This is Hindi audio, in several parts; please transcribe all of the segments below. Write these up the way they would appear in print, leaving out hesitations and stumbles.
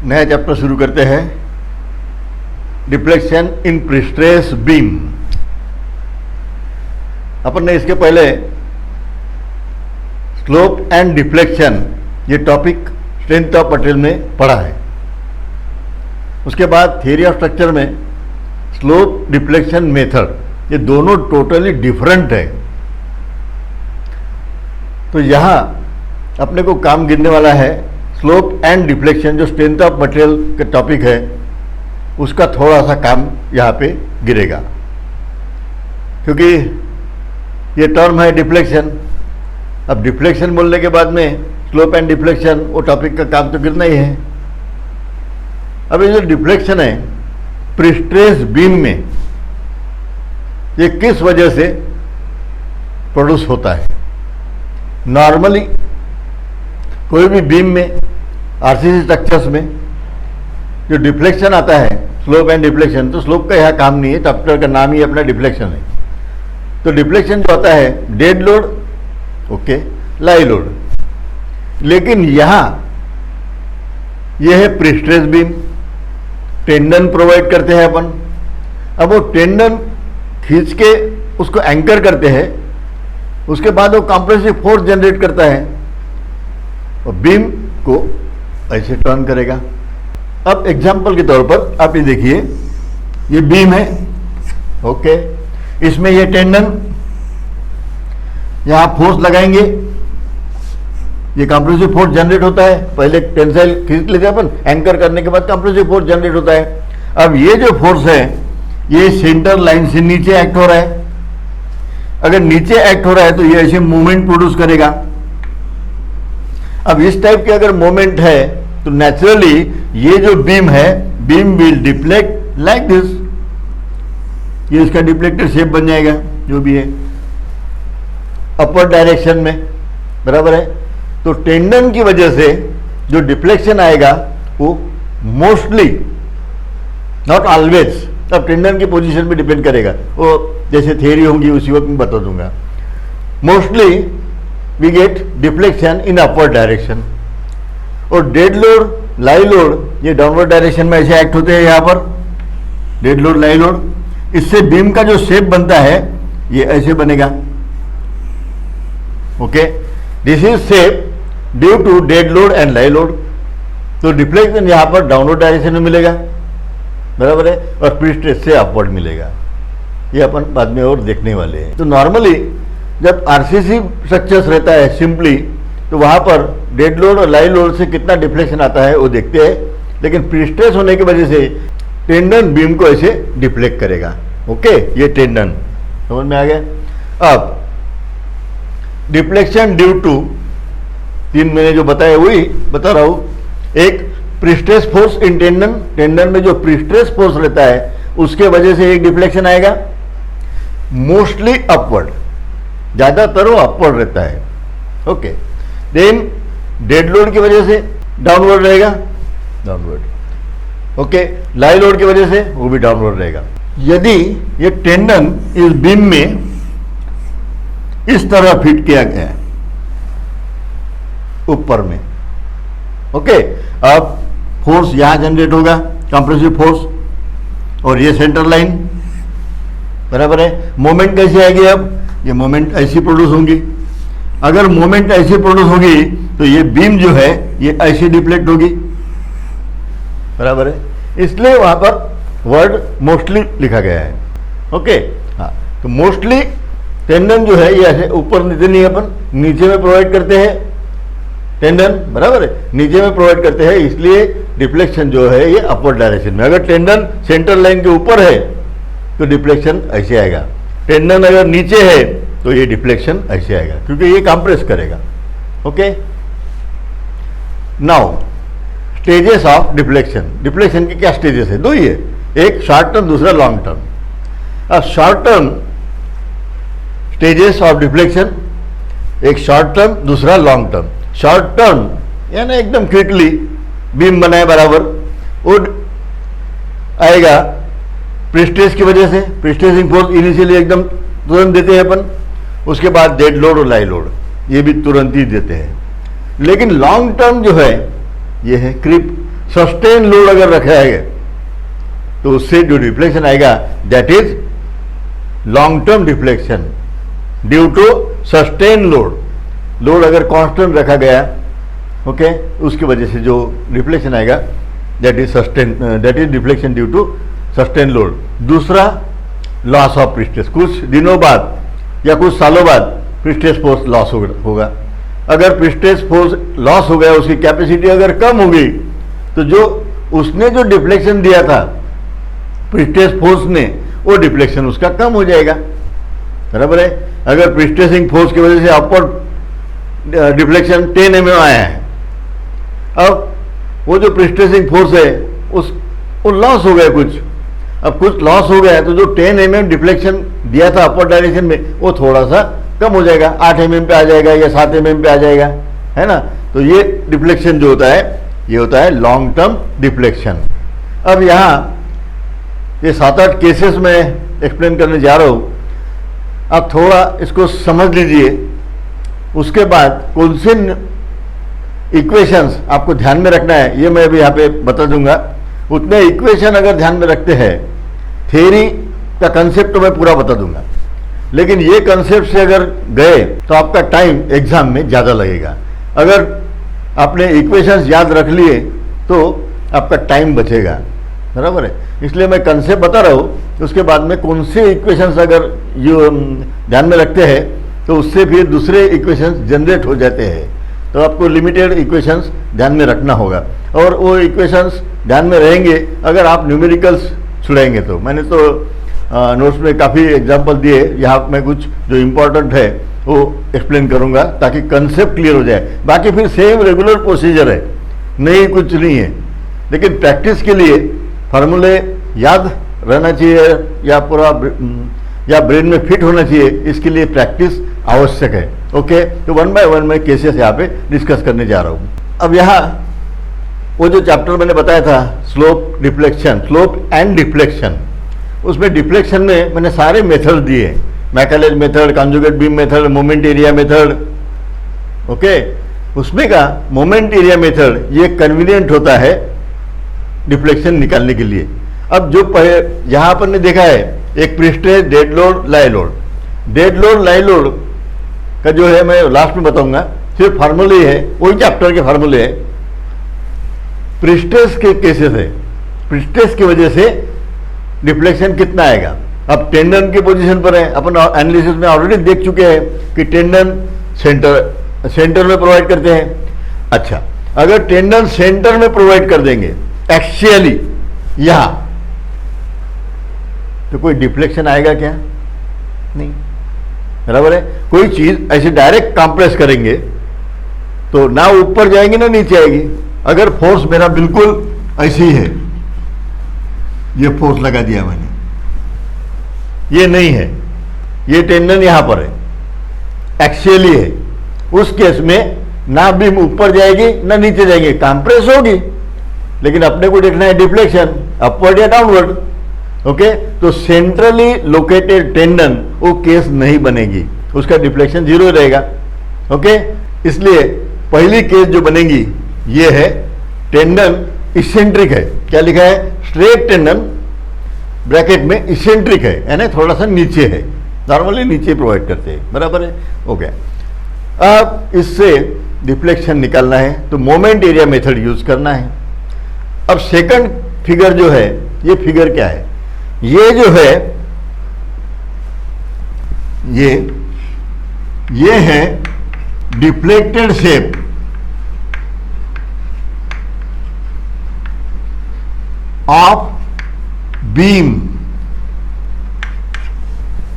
नया चैप्टर शुरू करते हैं, डिफ्लेक्शन इन प्रीस्ट्रेस बीम। अपन ने इसके पहले स्लोप एंड डिफ्लेक्शन ये टॉपिक स्ट्रेंथ ऑफ मटेरियल में पढ़ा है। उसके बाद थियरी ऑफ स्ट्रक्चर में स्लोप डिफ्लेक्शन मेथड, ये दोनों टोटली डिफरेंट है। तो यहाँ अपने को काम गिरने वाला है स्लोप एंड डिफ्लेक्शन, जो स्ट्रेंथ ऑफ मटेरियल का टॉपिक है उसका थोड़ा सा काम यहाँ पे गिरेगा, क्योंकि ये टर्म है डिफ्लेक्शन। अब डिफ्लेक्शन बोलने के बाद में स्लोप एंड डिफ्लेक्शन, वो टॉपिक का काम तो गिरना ही है। अब ये जो डिफ्लेक्शन है प्रीस्ट्रेस बीम में, ये किस वजह से प्रोड्यूस होता है? नॉर्मली कोई भी बीम में, आरसीसी स्ट्रक्चर्स में जो डिफ्लेक्शन आता है, स्लोप एंड डिफ्लेक्शन, तो स्लोप का यहाँ काम नहीं है, चैप्टर का नाम ही अपना डिफ्लेक्शन है। तो डिफ्लेक्शन जो आता है डेड लोड, ओके, लाई लोड। लेकिन यहाँ यह है प्रीस्ट्रेस बीम, टेंडन प्रोवाइड करते हैं अपन। अब वो टेंडन खींच के उसको एंकर करते हैं, उसके बाद वो कंप्रेसिव फोर्स जनरेट करता है और बीम को ऐसे टर्न करेगा। अब एग्जांपल के तौर पर आप ये देखिए, ये बीम है, ओके, इसमें ये टेंडन, यहाँ फोर्स लगाएंगे, ये कंप्रेसिव फोर्स जनरेट होता है। पहले टेंसाइल खींच लेते हैं अपन, एंकर करने के बाद कंप्रेसिव फोर्स जनरेट होता है। अब ये जो फोर्स है ये सेंटर लाइन से नीचे एक्ट हो रहा है। अगर नीचे एक्ट हो रहा है तो ये ऐसे मूवमेंट प्रोड्यूस करेगा। अब इस टाइप के अगर मूवमेंट है तो नेचुरली ये जो बीम है, beam will deflect like this. ये इसका डिफ्लेक्टेड शेप बन जाएगा, जो भी है अपर डायरेक्शन में, बराबर है। तो टेंडन की वजह से जो डिफ्लेक्शन आएगा वो मोस्टली, नॉट ऑलवेज, अब टेंडन की पोजीशन पे डिपेंड करेगा, वो जैसे थियरी होंगी उसी वक्त मैं बता दूंगा। Mostly we get deflection in upper direction. और डेड लोड, लाई लोड, ये डाउनवर्ड डायरेक्शन में ऐसे एक्ट होते हैं। यहाँ पर डेड लोड, लाई लोड, इससे बीम का जो शेप बनता है ये ऐसे बनेगा, okay. This is shape due to dead load and live load. तो डिफ्लेक्शन यहाँ पर डाउनवर्ड डायरेक्शन में मिलेगा, बराबर है, और प्रीस्ट्रेस से अपवर्ड मिलेगा। ये अपन बाद में और देखने वाले हैं। तो नॉर्मली जब आरसीसी स्ट्रक्चर्स रहता है सिंपली, तो वहाँ पर डेड लोड और लाई लोड से कितना डिफ्लेक्शन आता है वो देखते हैं। लेकिन प्रीस्ट्रेस होने की वजह से टेंडन बीम को ऐसे डिफ्लेक्ट करेगा, ओके। ये टेंडन समझ में आ गया। अब डिफ्लेक्शन ड्यू टू, तीन मैंने जो बताया वही बता रहा हूँ। एक prestress force in tendon, tendon में जो प्रीस्ट्रेस फोर्स रहता है उसके वजह से एक डिफ्लेक्शन आएगा, मोस्टली अपवर्ड, ज्यादातर वो अपवर्ड रहता है, ओके। देन डेड लोड की वजह से डाउनवर्ड रहेगा, डाउनवर्ड, ओके। लाई लोड की वजह से वो भी डाउनवर्ड रहेगा। यदि ये टेंडन इस बीम में इस तरह फिट किया गया है ऊपर में, ओके, अब फोर्स यहां जनरेट होगा, कंप्रेसिव फोर्स, और ये सेंटर लाइन, बराबर है। मोमेंट कैसे आएगी? अब ये मोमेंट ऐसी प्रोड्यूस होंगी। अगर मोमेंट ऐसी प्रोड्यूस होगी तो ये बीम जो है ये ऐसी डिफ्लेक्ट होगी, बराबर है। इसलिए वहां पर वर्ड मोस्टली लिखा गया है, ओके। हाँ, तो मोस्टली टेंडन जो है ये ऐसे ऊपर नीचे नहीं, अपन नीचे में प्रोवाइड करते हैं टेंडन, बराबर है, नीचे में प्रोवाइड करते हैं। इसलिए डिफ्लेक्शन जो है ये अपवर्ड डायरेक्शन में। अगर टेंडन सेंटर लाइन के ऊपर है तो डिफ्लेक्शन ऐसे आएगा, टेंडन अगर नीचे है तो ये डिफ्लेक्शन ऐसे आएगा, क्योंकि ये कंप्रेस करेगा, okay. Now stages of deflection. Deflection के क्या स्टेजेस है? दो ही है, एक शॉर्ट टर्म, दूसरा लॉन्ग टर्म। अब short term stages of deflection, एक शॉर्ट टर्म, दूसरा लॉन्ग टर्म। शॉर्ट टर्म यानी एकदम क्विकली बीम बनाए बराबर, वो आएगा प्रीस्ट्रेस की वजह से, प्रीस्ट्रेसिंग फोर्स इनिशियली एकदम तुरंत देते हैं अपन, उसके बाद डेड लोड और लाई लोड ये भी तुरंत ही देते हैं। लेकिन लॉन्ग टर्म जो है ये है क्रीप, सस्टेन लोड अगर रखा है तो उससे जो डिफ्लेक्शन आएगा that is long term deflection due to sustain load. Load अगर कांस्टेंट रखा गया ओके उसकी वजह से जो डिफ्लेक्शन आएगा that is deflection due to sustain load. दूसरा लॉस ऑफ प्रीस्ट्रेस, कुछ दिनों बाद या कुछ सालों बाद प्रीस्ट्रेस फोर्स लॉस होगा। अगर प्रीस्ट्रेस फोर्स लॉस हो गया, उसकी कैपेसिटी अगर कम हो गई तो जो उसने जो डिफ्लेक्शन दिया था प्रीस्ट्रेस फोर्स ने, वो डिफ्लेक्शन उसका कम हो जाएगा, बराबर है। अगर प्रीस्ट्रेसिंग फोर्स की वजह से अपवर्ड डिफ्लेक्शन 10 mm आया है, अब वो जो प्रीस्ट्रेसिंग फोर्स है वो लॉस हो गया कुछ, अब कुछ लॉस हो गया तो जो 10 mm डिफ्लेक्शन दिया था अपवर्ड डायरेक्शन में वो थोड़ा सा कम हो जाएगा, 8 mm पे आ जाएगा या 7 mm पे आ जाएगा, है ना। तो ये डिफ्लेक्शन जो होता है ये होता है लॉन्ग टर्म डिफ्लेक्शन। अब यहाँ ये 7-8 केसेस में एक्सप्लेन करने जा रहा हूँ, आप थोड़ा इसको समझ लीजिए। उसके बाद कौन से इक्वेशंस आपको ध्यान में रखना है ये मैं अभी यहाँ पे बता दूंगा। उतने इक्वेशन अगर ध्यान में रखते हैं, थ्योरी का कंसेप्ट तो मैं पूरा बता दूंगा, लेकिन ये कंसेप्ट से अगर गए तो आपका टाइम एग्जाम में ज़्यादा लगेगा। अगर आपने इक्वेशंस याद रख लिए तो आपका टाइम बचेगा, बराबर है। इसलिए मैं कंसेप्ट बता रहा हूँ, उसके बाद में कौन से इक्वेशंस अगर ये ध्यान में रखते हैं तो उससे फिर दूसरे इक्वेशंस जनरेट हो जाते हैं। तो आपको लिमिटेड इक्वेशंस ध्यान में रखना होगा, और वो इक्वेशंस ध्यान में रहेंगे अगर आप न्यूमेरिकल्स छुड़ाएंगे तो। मैंने तो नोट्स में काफ़ी एग्जाम्पल दिए, यहाँ मैं कुछ जो इम्पोर्टेंट है वो एक्सप्लेन करूँगा ताकि कंसेप्ट क्लियर हो जाए। बाकी फिर सेम रेगुलर प्रोसीजर है, नहीं कुछ नहीं है, लेकिन प्रैक्टिस के लिए फार्मूले याद रहना चाहिए या पूरा या ब्रेन में फिट होना चाहिए, इसके लिए प्रैक्टिस आवश्यक है। ओके, तो 1 बाय 1 मैं केसेस यहाँ पे डिस्कस करने जा रहा हूँ। अब यहाँ वो जो चैप्टर मैंने बताया था slope deflection, slope and deflection, उसमें डिफ्लेक्शन में मैंने सारे मेथड दिए, Macaulay's method, conjugate beam method, moment area method. Okay, उसमें का मोमेंट एरिया मेथड ये कन्वीनियंट होता है डिफ्लेक्शन निकालने के लिए। अब जो यहाँ पर ने देखा है एक prestress, dead load, live load. Dead load live load का जो है मैं लास्ट में बताऊंगा, सिर्फ फार्मूले है, वही चैप्टर के फार्मूले है। प्रीस्ट्रेस के केसेस है, प्रीस्ट्रेस की वजह से डिफ्लेक्शन कितना आएगा। अब टेंडन की पोजीशन पर है, अपन एनालिसिस में ऑलरेडी देख चुके हैं कि टेंडन सेंटर में प्रोवाइड करते हैं। अच्छा, अगर टेंडन सेंटर में प्रोवाइड कर देंगे एक्सियली यहां, तो कोई डिफ्लेक्शन आएगा क्या? नहीं, बराबर है। कोई चीज ऐसे डायरेक्ट कंप्रेस करेंगे तो ना ऊपर जाएंगे ना नीचे आएगी। अगर फोर्स मेरा बिल्कुल ऐसे ही है, ये फोर्स लगा दिया मैंने, ये नहीं है, ये टेंडन यहां पर है, एक्सियली है, उस केस में ना बीम ऊपर जाएगी ना नीचे जाएगी, कंप्रेस होगी। लेकिन अपने को देखना है डिफ्लेक्शन अपवर्ड या डाउनवर्ड। ओके, तो सेंट्रली लोकेटेड टेंडन वो केस नहीं बनेगी, उसका डिफ्लेक्शन 0 रहेगा। ओके, इसलिए पहली केस जो बनेगी ये है टेंडन इसेंट्रिक है। क्या लिखा है? स्ट्रेट टेंडन ब्रैकेट में इसेंट्रिक है, यानी थोड़ा सा नीचे है, नॉर्मली नीचे प्रोवाइड करते हैं, बराबर है। ओके, अब इससे डिफ्लेक्शन निकालना है तो मोमेंट एरिया मेथड यूज करना है। अब सेकंड फिगर जो है, ये फिगर क्या है? ये जो है ये है डिफ्लेक्टेड शेप ऑफ बीम।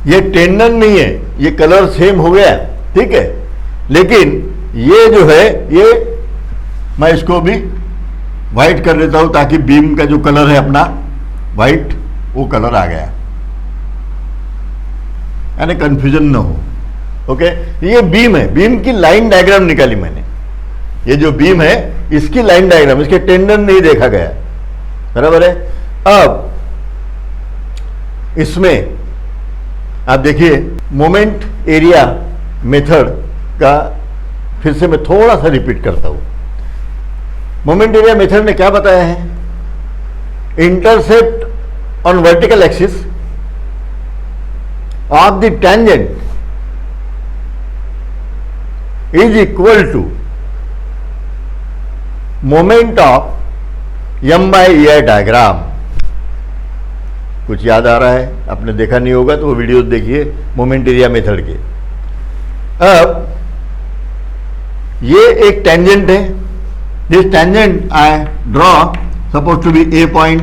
ये टेंडन नहीं है, ये कलर सेम हो गया, ठीक है, लेकिन ये जो है ये मैं इसको भी व्हाइट कर देता हूं ताकि बीम का जो कलर है अपना व्हाइट, वो कलर आ गया, यानी कंफ्यूजन ना हो। ओके, ये बीम है, बीम की लाइन डायग्राम निकाली मैंने। ये जो बीम है इसकी लाइन डायग्राम, इसके टेंडन नहीं देखा गया, बराबर है। अब इसमें आप देखिए मोमेंट एरिया मेथड का फिर से मैं थोड़ा सा रिपीट करता हूं। मोमेंट एरिया मेथड ने क्या बताया है? Intercept on vertical axis of the tangent is equal to moment of m/ei diagram. कुछ याद आ रहा है? आपने देखा नहीं होगा तो वो वीडियोस देखिए मोमेंट एरिया मेथड के। अब ये एक टेंजेंट है, this tangent I draw suppose to be A point,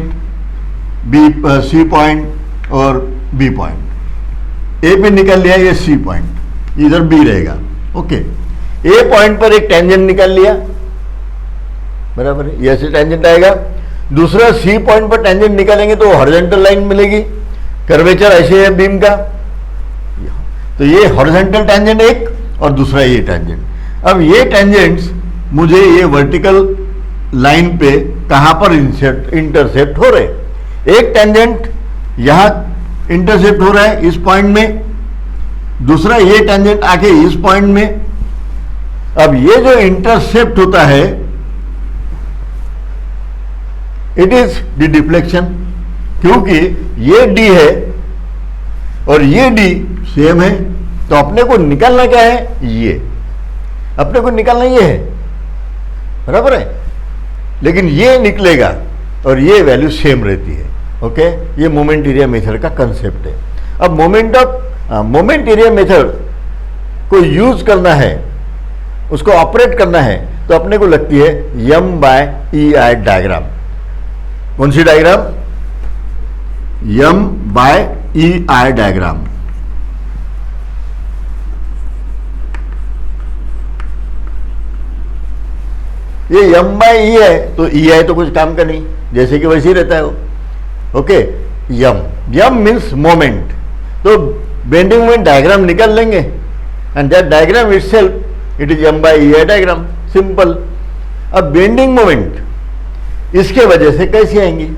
B C point और बी पॉइंट। ए पे निकल लिया ये सी पॉइंट, इधर बी रहेगा। ओके, ए पॉइंट पर एक टेंजेंट निकाल लिया, बराबर है, ये ऐसे टेंजेंट आएगा। दूसरा सी पॉइंट पर टेंजेंट निकालेंगे तो हॉरिजॉन्टल लाइन मिलेगी, कर्वेचर ऐसे है बीम का। तो ये हॉरिजॉन्टल टेंजेंट एक और दूसरा ये टेंजेंट। अब ये टेंजेंट्स मुझे ये वर्टिकल लाइन पे कहां पर इंटरसेप्ट हो रहे? एक टेंजेंट यहां इंटरसेप्ट हो रहा है इस पॉइंट में, दूसरा ये टेंजेंट आके इस पॉइंट में। अब ये जो इंटरसेप्ट होता है इट इज द डिफ्लेक्शन, क्योंकि ये डी है और ये डी सेम है। तो अपने को निकालना क्या है? ये अपने को निकालना ये है, बराबर है। लेकिन ये निकलेगा और ये वैल्यू सेम रहती है। ओके, ये मोमेंट एरिया मेथड का कंसेप्ट है। अब मोमेंट एरिया मेथड को यूज करना है, उसको ऑपरेट करना है, तो अपने को लगती है m/ei डायग्राम। कौन सी डायग्राम? m/ei diagram. ये m/e है तो ei तो कुछ काम का नहीं, जैसे कि वैसे ही रहता है वो। ओके, m मीन्स मोमेंट, तो बेंडिंग मोमेंट डायग्राम निकाल लेंगे and that diagram itself it is m/ei diagram, simple. अब बेंडिंग मोमेंट इसके वजह से कैसी आएंगी?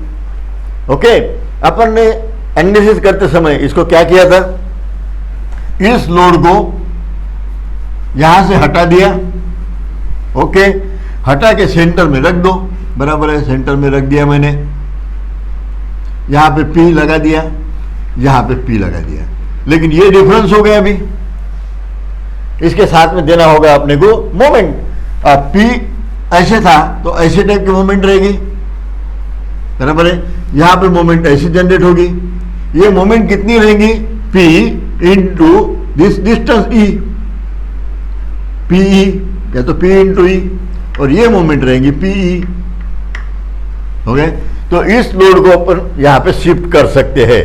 ओके, अपन ने एनालिसिस करते समय इसको क्या किया था? इस लोड को यहां से हटा दिया, ओके, हटा के सेंटर में रख दो, बराबर है, सेंटर में रख दिया मैंने। यहां पे P लगा दिया, यहां पे P लगा दिया। लेकिन ये डिफरेंस हो गया अभी, इसके साथ में देना होगा अपने को मोमेंट। अब P ऐसे था तो ऐसे टाइप की मोमेंट रहेगी, बराबर है। यहां पे मोमेंट ऐसे जनरेट होगी। ये मोमेंट कितनी रहेंगी? P into this distance E, PE, या तो P इंटू E, और ये मोमेंट रहेंगी PE। ओके, तो इस लोड को अपन यहां पे शिफ्ट कर सकते हैं,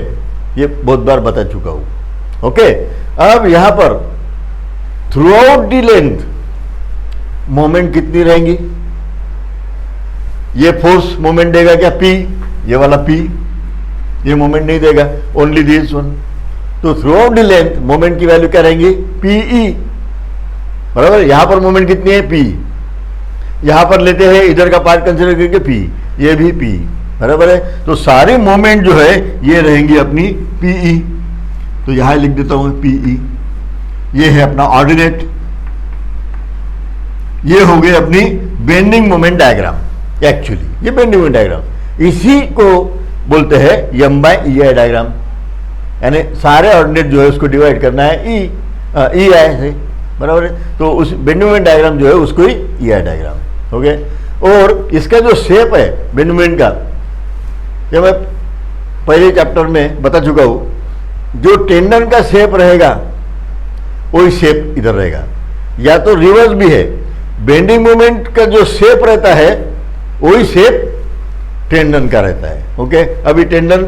ये बहुत बार बता चुका हूं। ओके, अब यहां पर through out the length moment कितनी रहेंगी? ये फोर्स मोमेंट देगा क्या? P, ये वाला P, ये मोमेंट नहीं देगा, ओनली दिस वन। तो through out the length moment की वैल्यू क्या रहेंगी? PE, बराबर। यहां पर मोमेंट कितनी है? P। यहां पर लेते हैं इधर का पार्ट कंसिडर करके P, ये भी P, बराबर है। तो सारी मोमेंट जो है ये रहेंगी अपनी PE। तो यहां लिख देता हूं PE। ये है अपना ऑर्डिनेट, ये हो गई अपनी बेंडिंग मोमेंट डायग्राम। एक्चुअली ये बेंडिंग मोमेंट डायग्राम इसी को बोलते हैं m/ei डायग्राम, यानी सारे ऑर्डिनेट जो है उसको डिवाइड करना है E से, बराबर है। तो उस बेंडिंग मोमेंट डायग्राम जो है उसको ही ei डायग्राम। ओके, और इसका जो शेप है बेंडिंग मोमेंट का, ये मैं पहले चैप्टर में बता चुका हूं। जो टेंडन का शेप रहेगा वही शेप इधर रहेगा, या तो रिवर्स भी है। बेंडिंग मोमेंट का जो शेप रहता है वही शेप टेंडन का रहता है। ओके, अभी टेंडन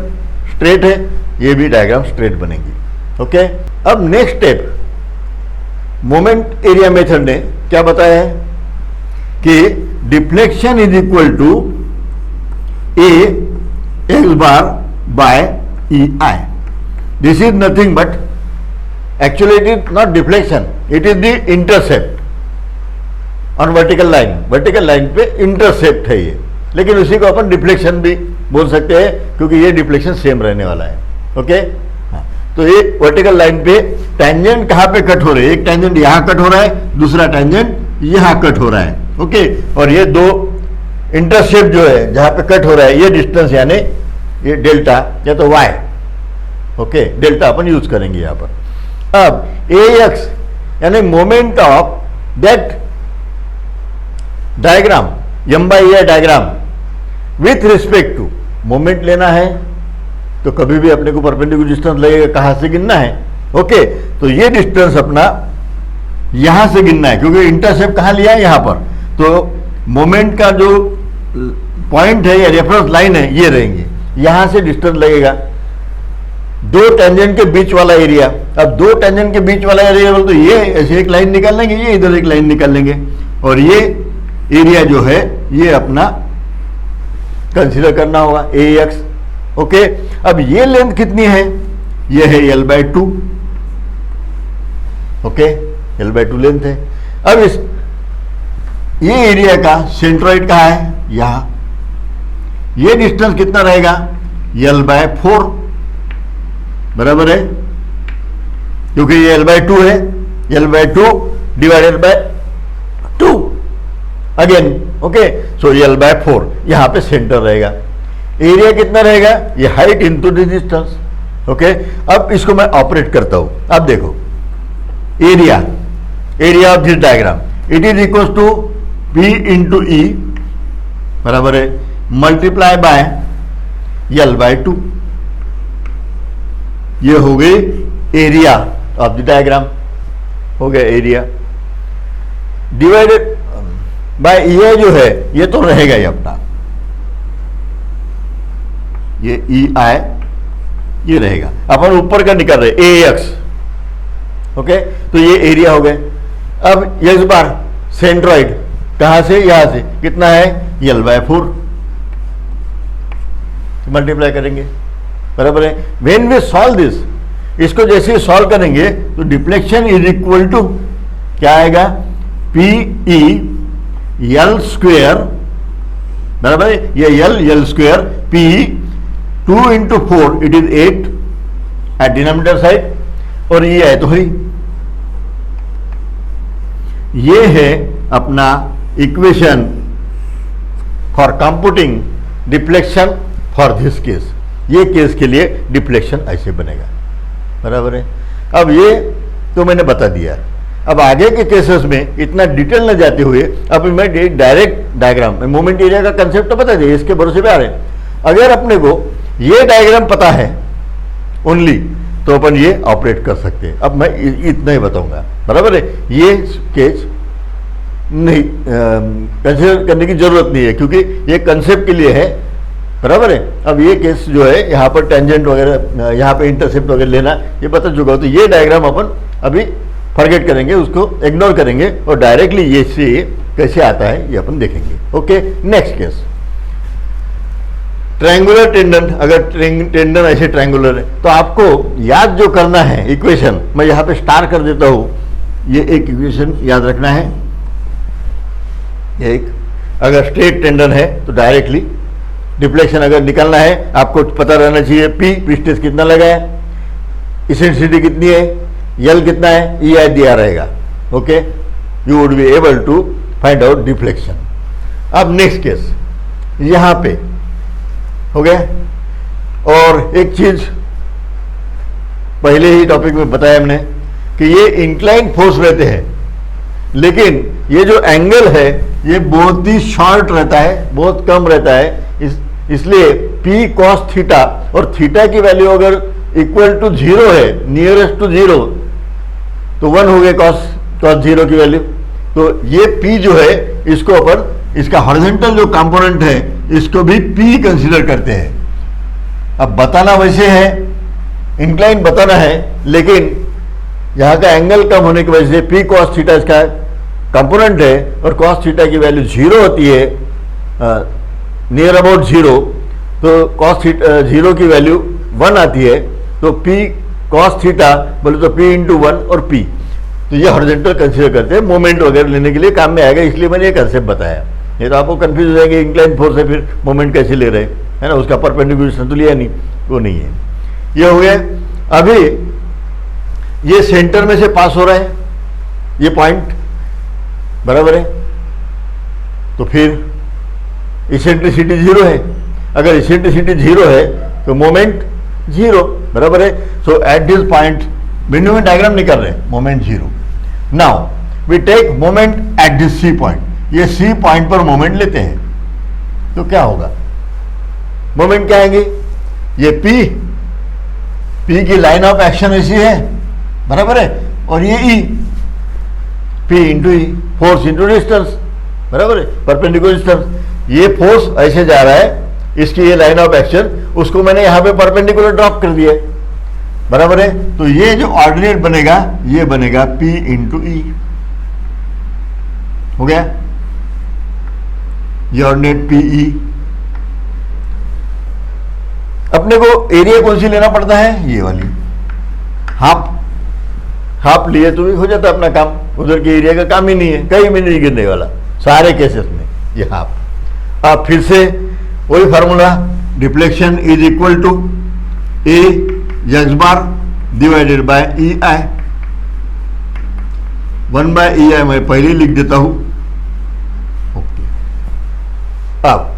स्ट्रेट है, ये भी डायग्राम स्ट्रेट बनेगी। ओके, अब next step moment area method ने क्या बताया है कि deflection is equal to A X bar by EI। This is nothing but actually it is not deflection, it is the intercept on vertical line. Vertical line पे इंटरसेप्ट है ये, लेकिन उसी को अपन डिफ्लेक्शन भी बोल सकते हैं क्योंकि ये डिफ्लेक्शन सेम रहने वाला है। ओके, तो ये वर्टिकल लाइन पे टेंजेंट कहां पे कट हो रहे हैं? एक टेंजेंट यहां कट हो रहा है, दूसरा टेंजेंट यहां कट हो रहा है। ओके, और ये दो इंटरसेप्ट जो है जहां पे कट हो रहा है ये डिस्टेंस यानी ये डेल्टा या तो वाई, ओके, डेल्टा अपन यूज करेंगे यहां पर। अब ए एक्स यानी moment of that diagram, M by A diagram with respect to moment लेना है तो कभी भी अपने को परपेंडिकुलर डिस्टेंस लगेगा, कहां से गिनना है, ओके। तो ये डिस्टेंस अपना यहां से गिनना है क्योंकि इंटरसेप्ट कहां लिया है, यहां पर। तो मोमेंट का जो पॉइंट है या रेफरेंस लाइन है ये रहेंगे, यहां से डिस्टेंस लगेगा दो टेंजेंट के बीच वाला एरिया। अब दो टेंजेंट के बीच वाला एरिया बोल तो ये ऐसे एक लाइन निकाल लेंगे, ये इधर एक लाइन निकाल लेंगे और ये एरिया जो है ये अपना कंसीडर करना होगा ए एक्स, ओके। अब ये लेंथ कितनी है, ये है l/2, ओके, l/2 लेंथ है। अब इस ये एरिया का सेंट्रॉइड कहाँ है, यहां। ये डिस्टेंस कितना रहेगा, l/4 बराबर है, क्योंकि ये l/2 है, l/2 divided by 2 again, okay. So l/4 यहां पे सेंटर रहेगा। एरिया कितना रहेगा, ये हाइट इंटू डिस्टेंस, ओके। अब इसको मैं ऑपरेट करता हूं। अब देखो area of this diagram it is equal to P into E बराबर है मल्टीप्लाई बाय l/2। ये हो गई एरिया ऑफ द डायग्राम, हो गया एरिया डिवाइडेड बाय ये जो है ये तो रहेगा ही अपना, ये EI ये रहेगा। अपन ऊपर का निकाल रहे AX, ओके। तो ये एरिया हो गए। अब इस बार सेंट्रॉइड कहां से, यहां से कितना है l/4 मल्टीप्लाई करेंगे बराबर है। व्हेन वी सॉल्व दिस, इसको जैसे ही सॉल्व करेंगे तो डिफ्लेक्शन इज इक्वल टू क्या आएगा, PE l स्क्वेयर बराबर है, ये l square PE 2 into 4 it is 8 at denominator side और ये है तो ही। ये है अपना equation for computing deflection for this case. ये केस के लिए डिफ्लेक्शन ऐसे बनेगा बराबर है। अब ये तो मैंने बता दिया। अब आगे के केसेस में इतना डिटेल न जाते हुए अब मैं डायरेक्ट डायग्राम मोमेंट एरिया का कंसेप्ट तो बता दिया, इसके भरोसे पे आ रहे हैं। अगर अपने को ये डायग्राम पता है ओनली तो अपन ये ऑपरेट कर सकते हैं। अब मैं इतना ही बताऊंगा बराबर है। ये केस नहीं कंसिडर करने की जरूरत नहीं है क्योंकि ये कंसेप्ट के लिए है बराबर है। अब ये केस जो है यहाँ पर टेंजेंट वगैरह, यहाँ पे इंटरसेप्ट वगैरह लेना ये पता चुका हो, तो ये डायग्राम अपन अभी फॉरगेट करेंगे, उसको इग्नोर करेंगे और डायरेक्टली ये से कैसे आता है ये अपन देखेंगे, okay. Next case triangular tendon. अगर टेंडन ऐसे ट्रायंगुलर है तो आपको याद जो करना है इक्वेशन, मैं यहाँ पे स्टार कर देता हूँ, ये एक इक्वेशन याद रखना है। एक अगर स्ट्रेट टेंडन है तो डायरेक्टली डिफ्लेक्शन अगर निकालना है आपको पता रहना चाहिए पी स्ट्रेस कितना लगा है, इसेंट्रिसिटी कितनी है, यल कितना है, EI दिया रहेगा, okay. You would be able to find out deflection. अब नेक्स्ट केस यहां पे हो गया। और एक चीज पहले ही टॉपिक में बताया हमने कि ये इंक्लाइन फोर्स रहते हैं, लेकिन ये जो एंगल है ये बहुत ही शॉर्ट रहता है, बहुत कम रहता है। इसलिए P cos थीटा और थीटा की वैल्यू अगर इक्वल टू 0 है, नियरेस्ट टू 0, तो 1 हो गए cos 0 की वैल्यू। तो ये P जो है इसको अपन इसका हॉरिजॉन्टल जो कंपोनेंट है इसको भी P कंसीडर करते हैं। अब बताना वैसे है, इंक्लाइन बताना है, लेकिन यहाँ का एंगल कम होने की वजह से P cos थीटा इसका कंपोनेंट है और cos थीटा की वैल्यू 0 होती है, नियर अबाउट 0, तो cos थीटा 0 की वैल्यू 1 आती है, तो P cos थीटा बोले तो P इंटू 1 और P, तो ये हॉरिजॉन्टल कंसीडर करते हैं। मोमेंट वगैरह लेने के लिए काम में आएगा, इसलिए मैंने ये कंसेप्ट बताया। नहीं तो आपको कंफ्यूज हो जाएंगे इंक्लाइन फोर्स है फिर मोमेंट कैसे ले रहे है ना, उसका परपेंडिकुलर तो लिया नहीं, वो नहीं है। ये हो गया। अभी ये सेंटर में से पास हो रहा है ये पॉइंट बराबर है, तो फिर इसेंट्रिसिटी जीरो है। अगर इसेंट्रिसिटी जीरो है तो मोमेंट जीरो, बराबर है। सो एट दिस पॉइंट, बिंदु में डायग्राम नहीं कर रहे, moment zero. Now we take moment at this C point. ये सी पॉइंट पर मोमेंट लेते हैं तो क्या होगा, मोमेंट क्या आएंगे, ये पी की लाइन ऑफ एक्शन ऐसी है, बराबर है, और ये ई, पी इंटू ई, फोर्स इंटू डिस्टेंस, बराबर है, परपेंडिकुलर डिस्टेंस। ये फोर्स ऐसे जा रहा है, इसकी ये लाइन ऑफ एक्शन, उसको मैंने यहां पे परपेंडिकुलर ड्रॉप कर दिया है, बराबर है। तो ये जो ऑर्डिनेट बनेगा, ये बनेगा P इंटू ई, हो गया, ये ऑर्डिनेट PE। अपने को एरिया कौन सी लेना पड़ता है, ये वाली, हाफ लिए तो भी हो जाता अपना काम, उधर के एरिया का काम ही नहीं है, कहीं भी नहीं गिरने वाला सारे केसेस में, ये हाफ। अब फिर से वही formula, deflection is equal to A X bar divided by E I, 1/EI मैं पहले लिख देता हूं। ओके, अब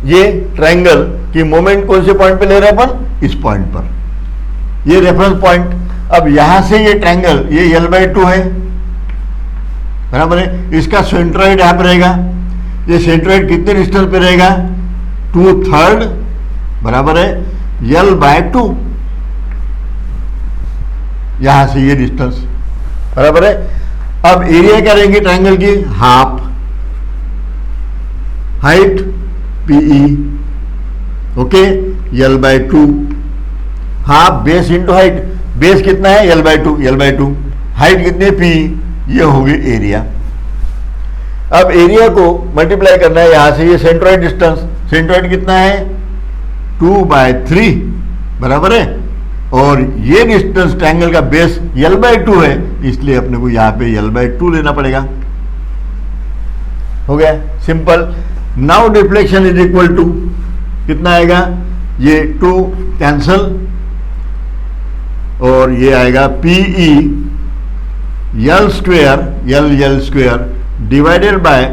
ये ट्रायंगल की मोमेंट कौन से पॉइंट पे ले रहे हैं अपन, इस पॉइंट पर, ये रेफरेंस पॉइंट। अब यहां से ये ट्रायंगल, ये L/2 है, बराबर है, इसका सेंट्रॉइड यहां पर रहेगा, ये सेंट्रॉइड कितने डिस्टेंस पे रहेगा, 2/3, बराबर है, L/2, यहां से ये डिस्टेंस, बराबर है। अब एरिया क्या रहेंगे ट्रायंगल की, half, height PE, okay, L/2, half base into height, base कितना है L/2, हाइट कितनी है PE, ये होगी एरिया। अब एरिया को मल्टीप्लाई करना है यहां से, ये सेंट्रॉइड डिस्टेंस, सेंट्रॉइड कितना है 2/3, बराबर है, और ये डिस्टेंस ट्रायंगल का बेस L/2 है, इसलिए अपने को यहां पे L/2 लेना पड़ेगा, हो गया, simple. Now deflection is equal to कितना आएगा, ये 2 कैंसल, और ये आएगा PE L square divided by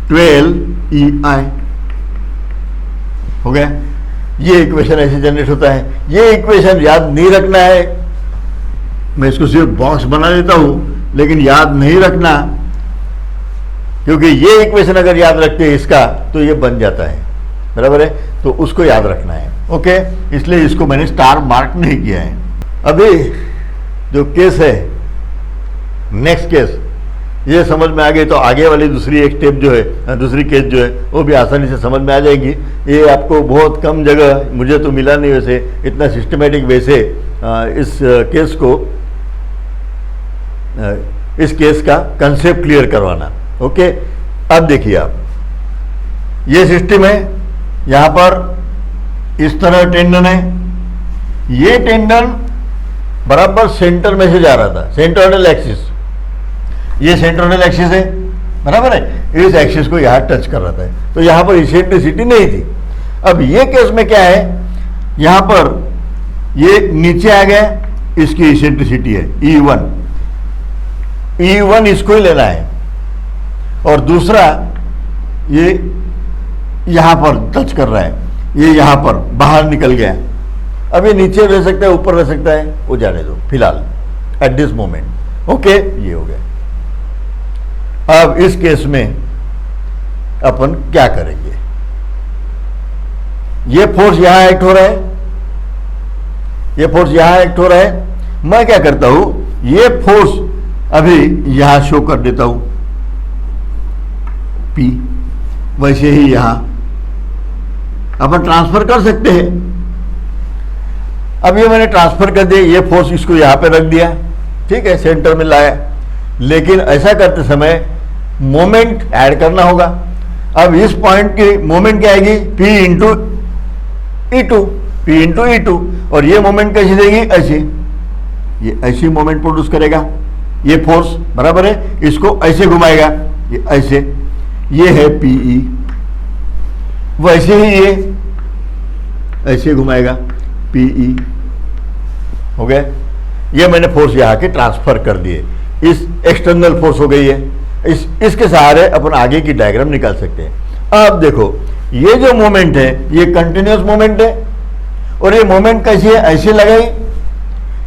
12EI, हो गया। ये इक्वेशन ऐसे जनरेट होता है। ये इक्वेशन याद नहीं रखना है, मैं इसको सिर्फ बॉक्स बना देता हूं, लेकिन याद नहीं रखना, क्योंकि ये इक्वेशन अगर याद रखते हैं इसका तो ये बन जाता है, बराबर है, तो उसको याद रखना है, ओके। इसलिए इसको मैंने स्टार मार्क नहीं किया है। अभी जो केस है, नेक्स्ट केस, ये समझ में आ गई तो आगे वाली दूसरी एक स्टेप जो है, दूसरी केस जो है, वो भी आसानी से समझ में आ जाएगी। ये आपको बहुत कम जगह, मुझे तो मिला नहीं वैसे इतना सिस्टमेटिक वे से इस केस को, इस केस का कंसेप्ट क्लियर करवाना, ओके। अब देखिए आप, ये सिस्टम है, यहां पर इस तरह टेंडन है, ये टेंडन बराबर सेंटर में से जा रहा था, सेंट्रोइडल एक्सिस, ये सेंट्रोइडल एक्सिस है, बराबर है, इस एक्सिस को यहां टच कर रहा था, तो यहां पर इसेंट्रिसिटी नहीं थी। अब ये केस में क्या है, यहां पर ये नीचे आ गया, इसकी इसेंट्रिसिटी है E1 इसको ही लेना है, और दूसरा ये यहां पर टच कर रहा है, ये यहां पर बाहर निकल गया। अब ये नीचे रह सकता है, ऊपर रह सकता है, वो जाने दो फिलहाल एट दिस मोमेंट, ओके, ये हो गया। अब इस केस में अपन क्या करेंगे, ये फोर्स यहां एक्ट हो रहा है, ये फोर्स यहां एक्ट हो रहा है, मैं क्या करता हूं, ये फोर्स अभी यहां शो कर देता हूं P, वैसे ही यहां अपन ट्रांसफर कर सकते हैं। अब ये मैंने ट्रांसफर कर दिया, ये फोर्स इसको यहां पे रख दिया, ठीक है, सेंटर में लाया, लेकिन ऐसा करते समय मोमेंट ऐड करना होगा। अब इस पॉइंट की मोमेंट क्या आएगी, P इंटू E2, और ये मोमेंट कैसी देगी, ऐसी, ये ऐसी मोमेंट प्रोड्यूस करेगा, ये फोर्स, बराबर है, इसको ऐसे घुमाएगा, ये ऐसे, ये है PE, वैसे ही ये ऐसे घुमाएगा PE, हो गया। ये मैंने फोर्स यहां के ट्रांसफर कर दिए, इस एक्सटर्नल फोर्स हो गई है, इसके सहारे अपन आगे की डायग्राम निकाल सकते हैं। अब देखो ये जो मोमेंट है ये कंटिन्यूस मोमेंट है, और ये मोमेंट कैसी है, ऐसे लगाई,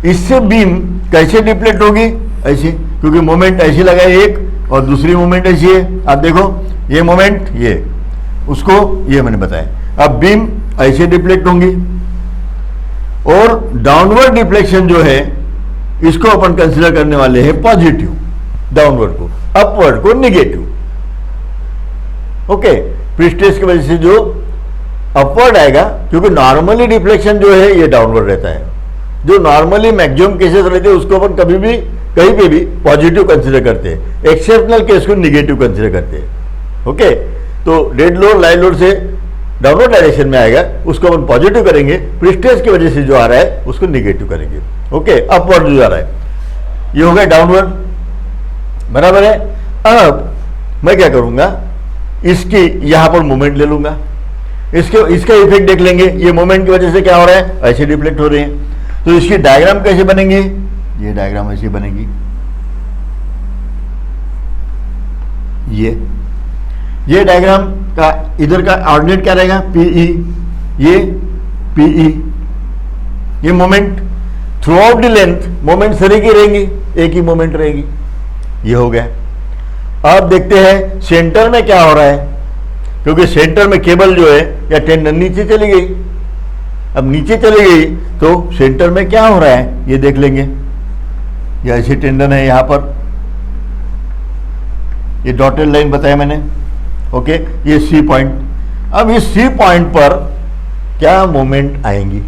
इससे बीम कैसे डिप्लेट होगी, ऐसे, क्योंकि मोमेंट ऐसी लगाई एक और दूसरी मोमेंट ऐसी है। आप देखो ये मोमेंट, ये उसको, ये मैंने बताया। अब बीम ऐसे डिप्लेक्ट होंगी, और डाउनवर्ड डिफ्लेक्शन जो है इसको अपन कंसीडर करने वाले हैं पॉजिटिव, डाउनवर्ड को, अपवर्ड को निगेटिव। ओके, प्रीस्ट्रेस की वजह से जो अपवर्ड आएगा, क्योंकि नॉर्मली डिफ्लेक्शन जो है ये डाउनवर्ड रहता है, जो नॉर्मली मैक्सिमम केसेस रहते हैं उसको अपन कभी भी कहीं पे भी पॉजिटिव कंसीडर करते हैं, एक्सेप्शनल केस को निगेटिव कंसीडर करते हैं। ओके, तो डेड लोड लाइव लोड से डाउनवर्ड डायरेक्शन में आएगा, उसको अपन पॉजिटिव करेंगे, प्रीस्ट्रेस की वजह से जो आ रहा है उसको निगेटिव करेंगे। ओके, अपवर्ड जो आ रहा है ये हो गया डाउनवर्ड, बराबर है। अब मैं क्या करूंगा, इसकी यहां पर मोमेंट ले लूंगा, इसका इफेक्ट देख लेंगे, ये मोमेंट की वजह से क्या हो रहा है, ऐसे डिफ्लेक्ट हो रहे हैं। तो इसकी डायग्राम कैसे बनेंगे, ये डायग्राम ऐसी बनेगी, ये डायग्राम का इधर का ऑर्डिनेट क्या रहेगा, पीई, ये पीई, ये moment through out the length moment sir की रहेंगी, एक ही मोमेंट रहेगी, ये हो गया। अब देखते हैं सेंटर में क्या हो रहा है, क्योंकि सेंटर में केबल जो है या टेंडन नीचे चली गई। अब नीचे चली गई तो सेंटर में क्या हो रहा है ये देख लेंगे। ये ऐसी टेंडन है यहां पर, ये डॉटेड लाइन बताया मैंने। ओके, ये सी पॉइंट। अब इस सी पॉइंट पर क्या मोमेंट आएंगी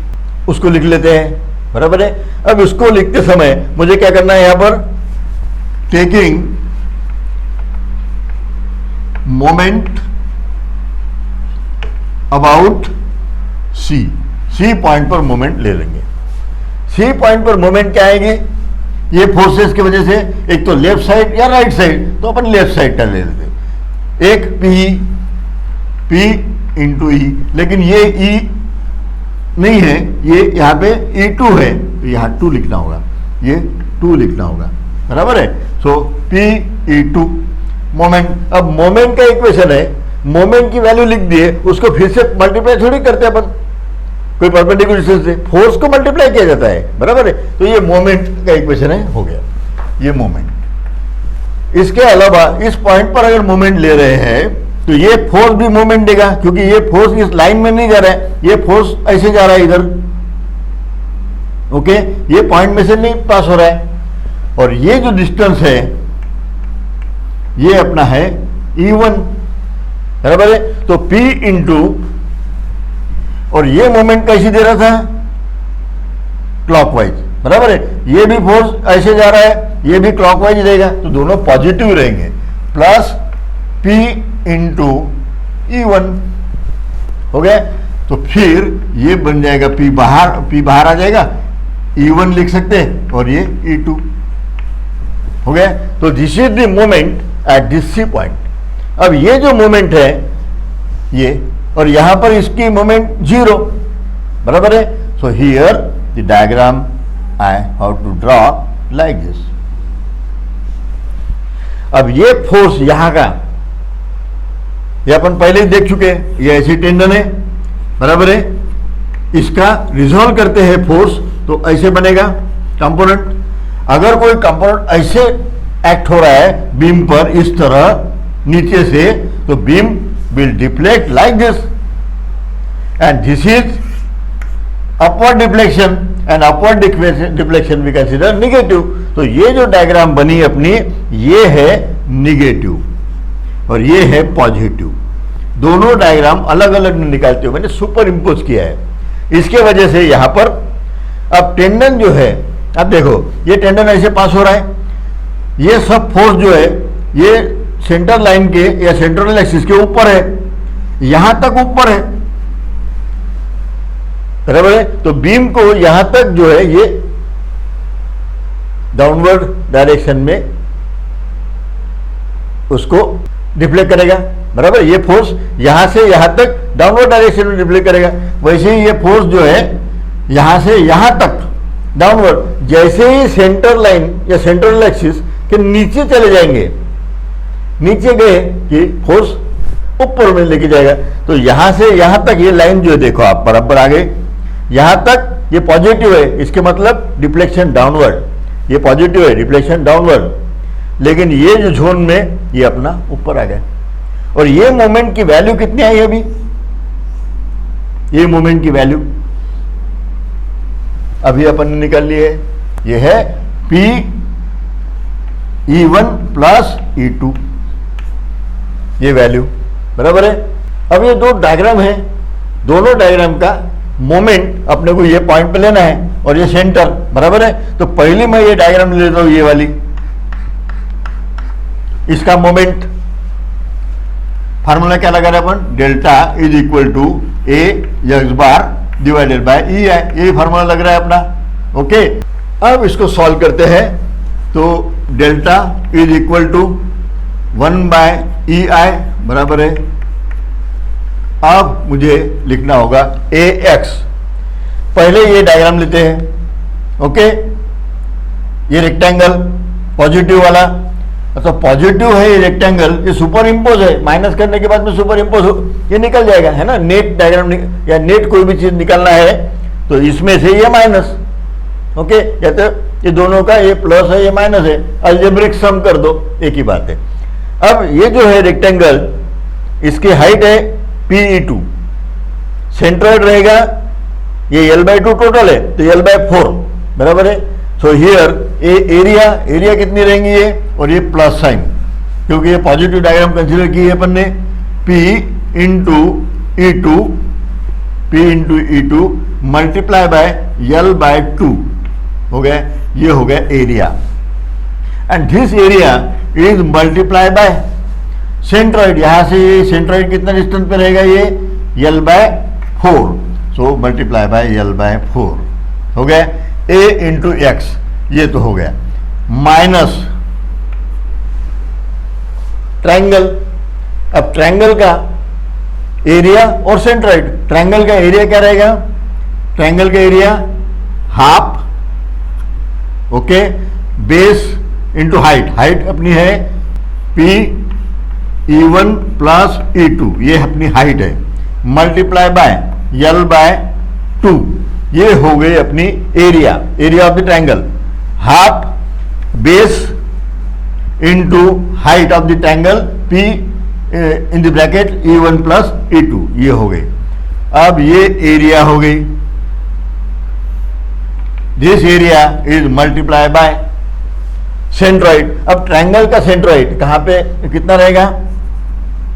उसको लिख लेते हैं, बराबर है। अब इसको लिखते समय मुझे क्या करना है, यहां पर taking moment about C point पर मोमेंट ले लेंगे। सी पॉइंट पर मोमेंट क्या आएगी, ये फोर्सेस की वजह से, एक तो लेफ्ट साइड या राइट साइड, तो अपन लेफ्ट साइड का ले लेते, एक पी इंटू ई, लेकिन ये ई नहीं है, ये यहाँ पे E2 है, तो यहाँ 2 लिखना होगा, ये 2 लिखना होगा, बराबर है। सो P/E2 मोमेंट। अब मोमेंट का इक्वेशन है, मोमेंट की वैल्यू लिख दिए, उसको फिर से मल्टीप्लाई थोड़ी करते अपन कोई परपेंडिकुलर डिस्टेंस से, फोर्स को मल्टीप्लाई किया जाता है, बराबर है। तो ये मोमेंट का इक्वेशन है, हो गया ये मोमेंट। इसके अलावा इस पॉइंट पर अगर मोमेंट ले रहे हैं तो ये फोर्स भी मोमेंट देगा, क्योंकि ये फोर्स इस लाइन में नहीं जा रहा है, ये फोर्स ऐसे जा रहा है इधर। ओके, ये पॉइंट में से नहीं पास हो रहा है, और ये जो डिस्टेंस है ये अपना है E1, बराबर है। तो P इंटू, और ये मोमेंट कैसे दे रहा था, क्लॉकवाइज, बराबर है। ये भी फोर्स ऐसे जा रहा है, ये भी क्लॉकवाइज देगा, तो दोनों पॉजिटिव रहेंगे, प्लस P इंटू E1 हो गया। तो फिर ये बन जाएगा P बाहर आ जाएगा, E1 लिख सकते हैं, और ये E2 हो गया। तो this is the moment at this C point. अब ये जो मोमेंट है ये, और यहां पर इसकी मोमेंट 0, बराबर है। So here the diagram I how to draw like this. अब ये फोर्स यहां का, ये अपन पहले ही देख चुके हैं, ये ऐसी टेंडन है, बराबर है। इसका रिजॉल्व करते हैं फोर्स, तो ऐसे बनेगा कंपोनेंट। अगर कोई कंपोनेंट ऐसे एक्ट हो रहा है बीम पर इस तरह नीचे से, तो beam will deflect like this, and this is upward deflection, and upward deflection we consider negative. तो ये जो डायग्राम बनी अपनी, ये है निगेटिव और ये है पॉजिटिव। दोनों डायग्राम अलग अलग निकालते हुए मैंने सुपर इम्पोज किया है। इसके वजह से यहां पर अब टेंडन जो है, अब देखो ये टेंडन ऐसे पास हो रहा है, ये सब फोर्स जो है ये सेंटर लाइन के या सेंट्रल एक्सिस के ऊपर है, यहां तक ऊपर है, बराबर है। तो बीम को यहां तक जो है ये डाउनवर्ड डायरेक्शन में उसको डिफ्लेक्ट करेगा, बराबर। ये फोर्स यहां से यहां तक डाउनवर्ड डायरेक्शन में डिफ्लेक्ट करेगा। वैसे ही ये फोर्स जो है यहां से यहां तक डाउनवर्ड, जैसे ही सेंटर लाइन या सेंट्रल एक्सिस के नीचे चले जाएंगे, नीचे गए कि फोर्स ऊपर में लेके जाएगा। तो यहां से यहां तक ये लाइन जो है देखो आप बराबर आ गए, यहां तक ये पॉजिटिव है, इसके मतलब डिफ्लेक्शन डाउनवर्ड, ये पॉजिटिव है डिफ्लेक्शन डाउनवर्ड, लेकिन ये जो जोन में ये अपना ऊपर आ गया। और ये मोमेंट की वैल्यू कितनी आई अभी, ये मोमेंट की वैल्यू अभी अपन ने निकाल ली है, ये है P(E1 + E2), ये वैल्यू बराबर है। अब ये दो डायग्राम है, दोनों डायग्राम का मोमेंट अपने को ये पॉइंट पे लेना है और ये सेंटर बराबर है। तो पहले मैं ये डायग्राम ले लेता हूं, ये वाली, इसका मोमेंट फार्मूला क्या लगा रहे अपन, delta is equal to A X bar divided by E है, यही फार्मूला लग रहा है अपना। ओके, अब इसको सॉल्व करते हैं तो delta is equal to 1/EI बराबर है। अब मुझे लिखना होगा AX, पहले ये डायग्राम लेते हैं। ओके, ये रेक्टेंगल पॉजिटिव वाला, तो पॉजिटिव है ये रेक्टेंगल, ये सुपर इम्पोज है, माइनस करने के बाद में सुपर इम्पोज ये निकल जाएगा, है ना। नेट डायग्राम या नेट कोई भी चीज निकालना है तो इसमें से ये माइनस, ओके, या तो ये दोनों का ये प्लस है ये माइनस है, अलजेब्रिक सम कर दो, एक ही बात है। अब ये जो है रेक्टेंगल, इसकी हाइट है PE2, सेंट्रॉइड रहेगा, ये L/2 टोटल है तो L/4 बराबर है। सो हियर एरिया कितनी रहेंगी ये, और ये प्लस साइन, क्योंकि ये पॉजिटिव डायग्राम कंसीडर की है अपन ने, P into E2 multiply by L/2 हो गया, ये हो गया area. And this area is multiply by centroid, यहां से ये सेंट्रॉइड कितना डिस्टेंस पे रहेगा, ये L/4, so multiply by L/4 हो गया। A इंटू एक्स, ये तो हो गया, माइनस ट्रायंगल। अब ट्रायंगल का एरिया और सेंट्रॉइड, ट्रायंगल का एरिया क्या रहेगा, ट्रायंगल का area half, okay, base into height, height अपनी है P(E1 + E2), ये अपनी हाइट है, मल्टीप्लाई बाय L/2, ये हो गई अपनी area of the triangle, half base into height of the triangle P in the bracket E1 + E2, ये हो गई। अब ये एरिया हो गई, this area is multiply by centroid. अब ट्रायंगल का सेंट्रॉइड कहां पे कितना रहेगा,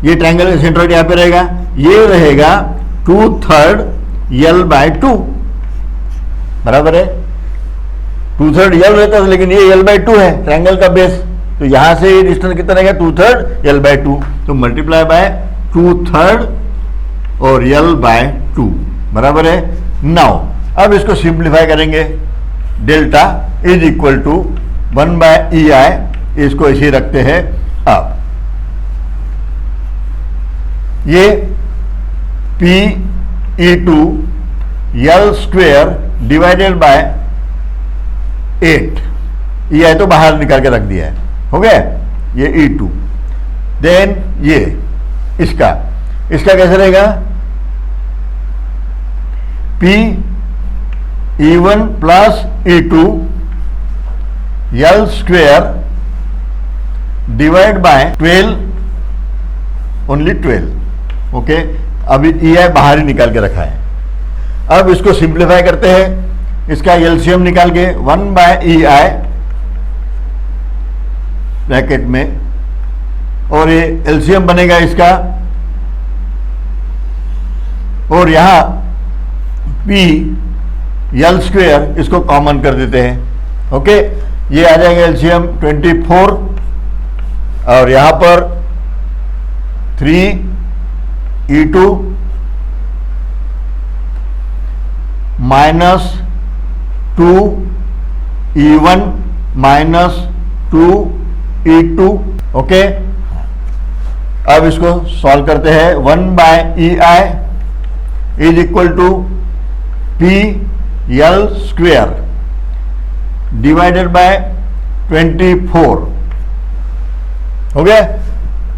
ये ट्रायंगल का सेंट्रॉइड यहां पे रहेगा, ये रहेगा 2/3 L/2 बराबर है। 2/3 L रहता है, लेकिन ये L/2 है ट्रायंगल का बेस, तो यहां से ये डिस्टेंस कितना रहेगा 2/3 L/2, तो मल्टीप्लाई बाय 2/3 और L/2 बराबर है 9। अब इसको सिंप्लीफाई करेंगे, delta is equal to 1/EI, इसको ऐसे रखते हैं। अब ये PE2 L² divided by 8, EI तो बाहर निकाल के रख दिया है, हो गया ये E2। देन ये इसका कैसे रहेगा, P(E1 + E2) L² divide by 12, only 12, okay. अभी EI बाहर ही निकाल के रखा है। अब इसको सिंप्लीफाई करते हैं, इसका एलसीएम निकाल के 1/EI ब्रैकेट में, और ये एलसीएम बनेगा इसका, और यहां L², इसको कॉमन कर देते हैं, ओके। ये आ जाएगा एलसीएम 24, और यहां पर 3E2 -2E1 -2E2, ओके। अब इसको सॉल्व करते हैं, 1/EI is equal to PL² divided by 24 हो गया।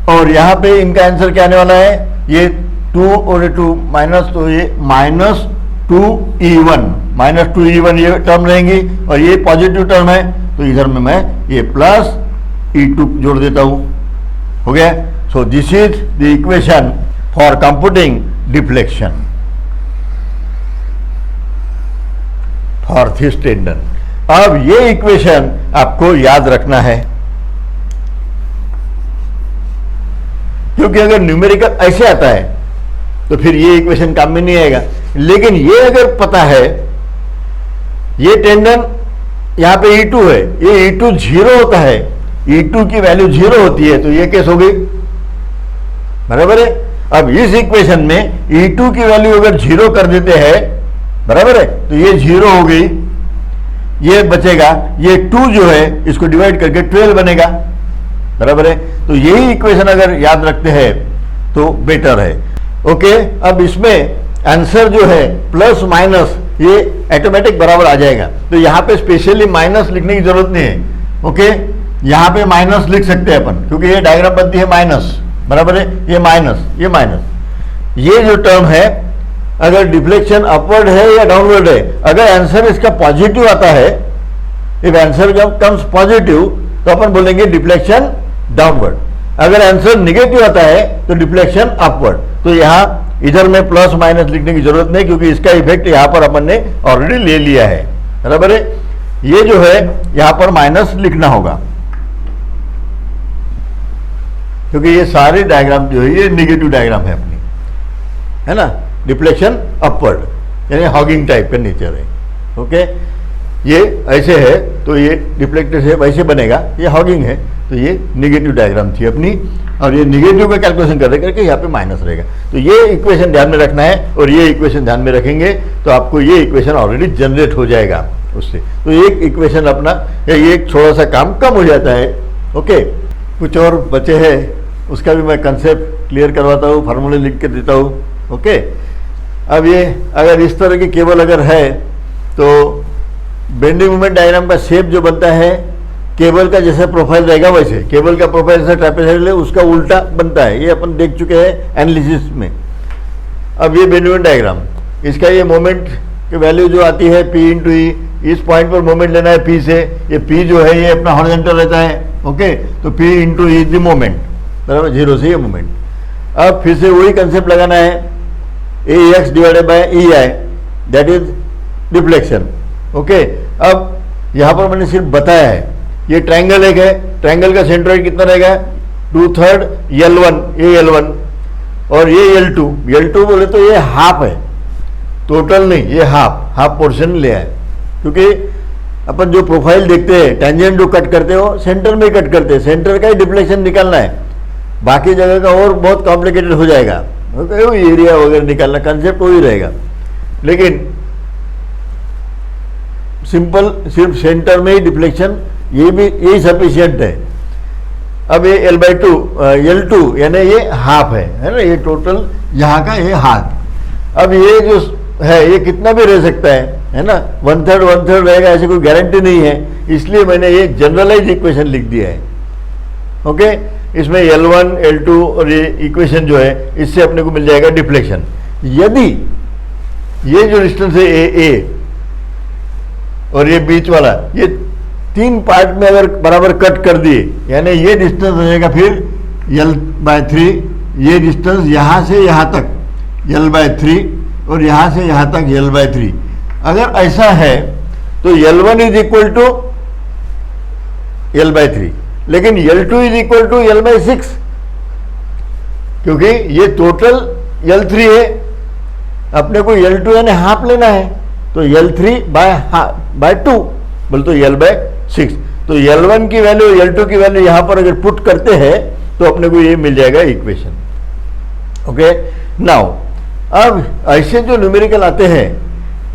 और यहाँ पे इनका आंसर क्या आने वाला है, ये 2 और 2 माइनस, तो ये -2E1, -2E1 ये टर्म रहेंगी, और ये पॉजिटिव टर्म है, तो इधर में मैं ये +E2 जोड़ देता हूँ, हो गया। So this is the equation for computing deflection for this tendon. अब ये इक्वेशन आपको याद रखना है, क्योंकि अगर न्यूमेरिकल ऐसे आता है तो फिर ये इक्वेशन काम में नहीं आएगा। लेकिन ये अगर पता है, ये टेंडन यहां पे E2 है, ये E2 0 होता है, E2 की वैल्यू 0 होती है, तो ये केस हो गई, बराबर है। अब इस इक्वेशन में E2 की वैल्यू अगर 0 कर देते हैं, बराबर है, तो ये 0 हो गई, ये बचेगा, ये 2 जो है इसको डिवाइड करके 12 बनेगा, बराबर है। तो यही इक्वेशन अगर याद रखते हैं तो बेटर है। ओके, अब इसमें आंसर जो है प्लस माइनस ये ऑटोमेटिक बराबर आ जाएगा, तो यहाँ पे स्पेशली माइनस लिखने की जरूरत नहीं है। ओके, यहाँ पे माइनस लिख सकते हैं अपन, क्योंकि ये डायग्राम बनती है माइनस, बराबर है, ये माइनस, ये माइनस। ये जो टर्म है, अगर डिफ्लेक्शन अपवर्ड है या डाउनवर्ड है, अगर आंसर इसका पॉजिटिव आता है, इफ आंसर कम्स पॉजिटिव, तो अपन बोलेंगे डिफ्लेक्शन डाउनवर्ड। अगर आंसर निगेटिव आता है तो डिफ्लेक्शन अपवर्ड। तो यहाँ इधर में प्लस माइनस लिखने की जरूरत नहीं, क्योंकि इसका इफेक्ट यहाँ पर अपन ने ऑलरेडी ले लिया है, बराबर है। ये जो है यहाँ पर माइनस लिखना होगा, क्योंकि ये सारे डायग्राम जो है ये निगेटिव डायग्राम है अपनी, है ना। डिफ्लेक्शन अपवर्ड यानी हॉगिंग टाइप का नेचर है। ओके, ये ऐसे है तो ये डिफ्लेक्टेड है, वैसे बनेगा, ये हॉगिंग है, तो ये निगेटिव डायग्राम थी अपनी, और ये निगेटिव का कैलकुलेशन करके यहाँ पे माइनस रहेगा। तो ये इक्वेशन ध्यान में रखना है, और ये इक्वेशन ध्यान में रखेंगे तो आपको ये इक्वेशन ऑलरेडी जनरेट हो जाएगा उससे। तो एक इक्वेशन अपना या ये एक थोड़ा सा काम कम हो जाता है। ओके, कुछ और बचे हैं, उसका भी मैं कंसेप्ट क्लियर करवाता हूँ, फार्मूले लिख के देता हूँ। ओके, अब ये अगर इस तरह की केबल अगर है तो बेंडिंग मोमेंट डायग्राम का शेप जो बनता है, केबल का जैसा प्रोफाइल रहेगा वैसे, केबल का प्रोफाइल जैसा ट्रापेजॉइडल है उसका उल्टा बनता है, ये अपन देख चुके हैं एनालिसिस में। अब ये बेंडिंग मोमेंट डायग्राम, इसका ये मोमेंट की वैल्यू जो आती है P इंटू ई, इस पॉइंट पर मोमेंट लेना है P से, ये P जो है ये अपना हॉरिजॉन्टल रहता है। ओके, तो P into E the moment, बराबर, 0 से ये मोमेंट। अब फिर से वही कंसेप्ट लगाना है, AX divided by EI, that is deflection. Okay, अब यहाँ पर मैंने सिर्फ बताया है, ये ट्रायंगल एक है, ट्रायंगल का सेंट्रोइड कितना रहेगा 2/3 L1, ये L1 और ये L2। L2 बोले तो ये हाफ है, टोटल नहीं, ये हाफ पोर्शन ले आए, क्योंकि अपन जो प्रोफाइल देखते हैं, टेंजेंट जो कट करते हो सेंटर में कट करते हैं, सेंटर का ही डिफ्लेक्शन निकालना है, बाकी जगह का और बहुत कॉम्प्लिकेटेड हो जाएगा। एरिया वगैरह निकालना कंसेप्ट वही रहेगा, लेकिन सिंपल सिर्फ सेंटर में ही डिफ्लेक्शन, ये भी यही सफिशियंट है। अब ये L/2 यानी ये हाफ है ना, ये टोटल यहाँ का ये हाफ। अब ये जो है ये कितना भी रह सकता है ना, 1/3 रहेगा, ऐसी कोई गारंटी नहीं है, इसलिए मैंने ये जनरलाइज इक्वेशन लिख दिया है। ओके, इसमें L1 L2 और ये इक्वेशन जो है इससे अपने को मिल जाएगा डिफ्लेक्शन। यदि ये जो डिस्टेंस है A और ये बीच वाला, ये 3 पार्ट में अगर बराबर कट कर दिए, यानी ये डिस्टेंस हो जाएगा फिर L/3, ये डिस्टेंस यहाँ से यहाँ तक L/3 और यहाँ से यहाँ तक L/3। अगर ऐसा है तो L1 is equal to L/3, लेकिन L2 is equal to L/6, क्योंकि ये टोटल L3 है, अपने को L2 यानी हाफ लेना है, तो L3/2 बोल तो L/6। तो L1 की वैल्यू L2 की वैल्यू यहाँ पर अगर पुट करते हैं तो अपने को ये मिल जाएगा इक्वेशन। ओके, नाउ अब ऐसे जो न्यूमेरिकल आते हैं,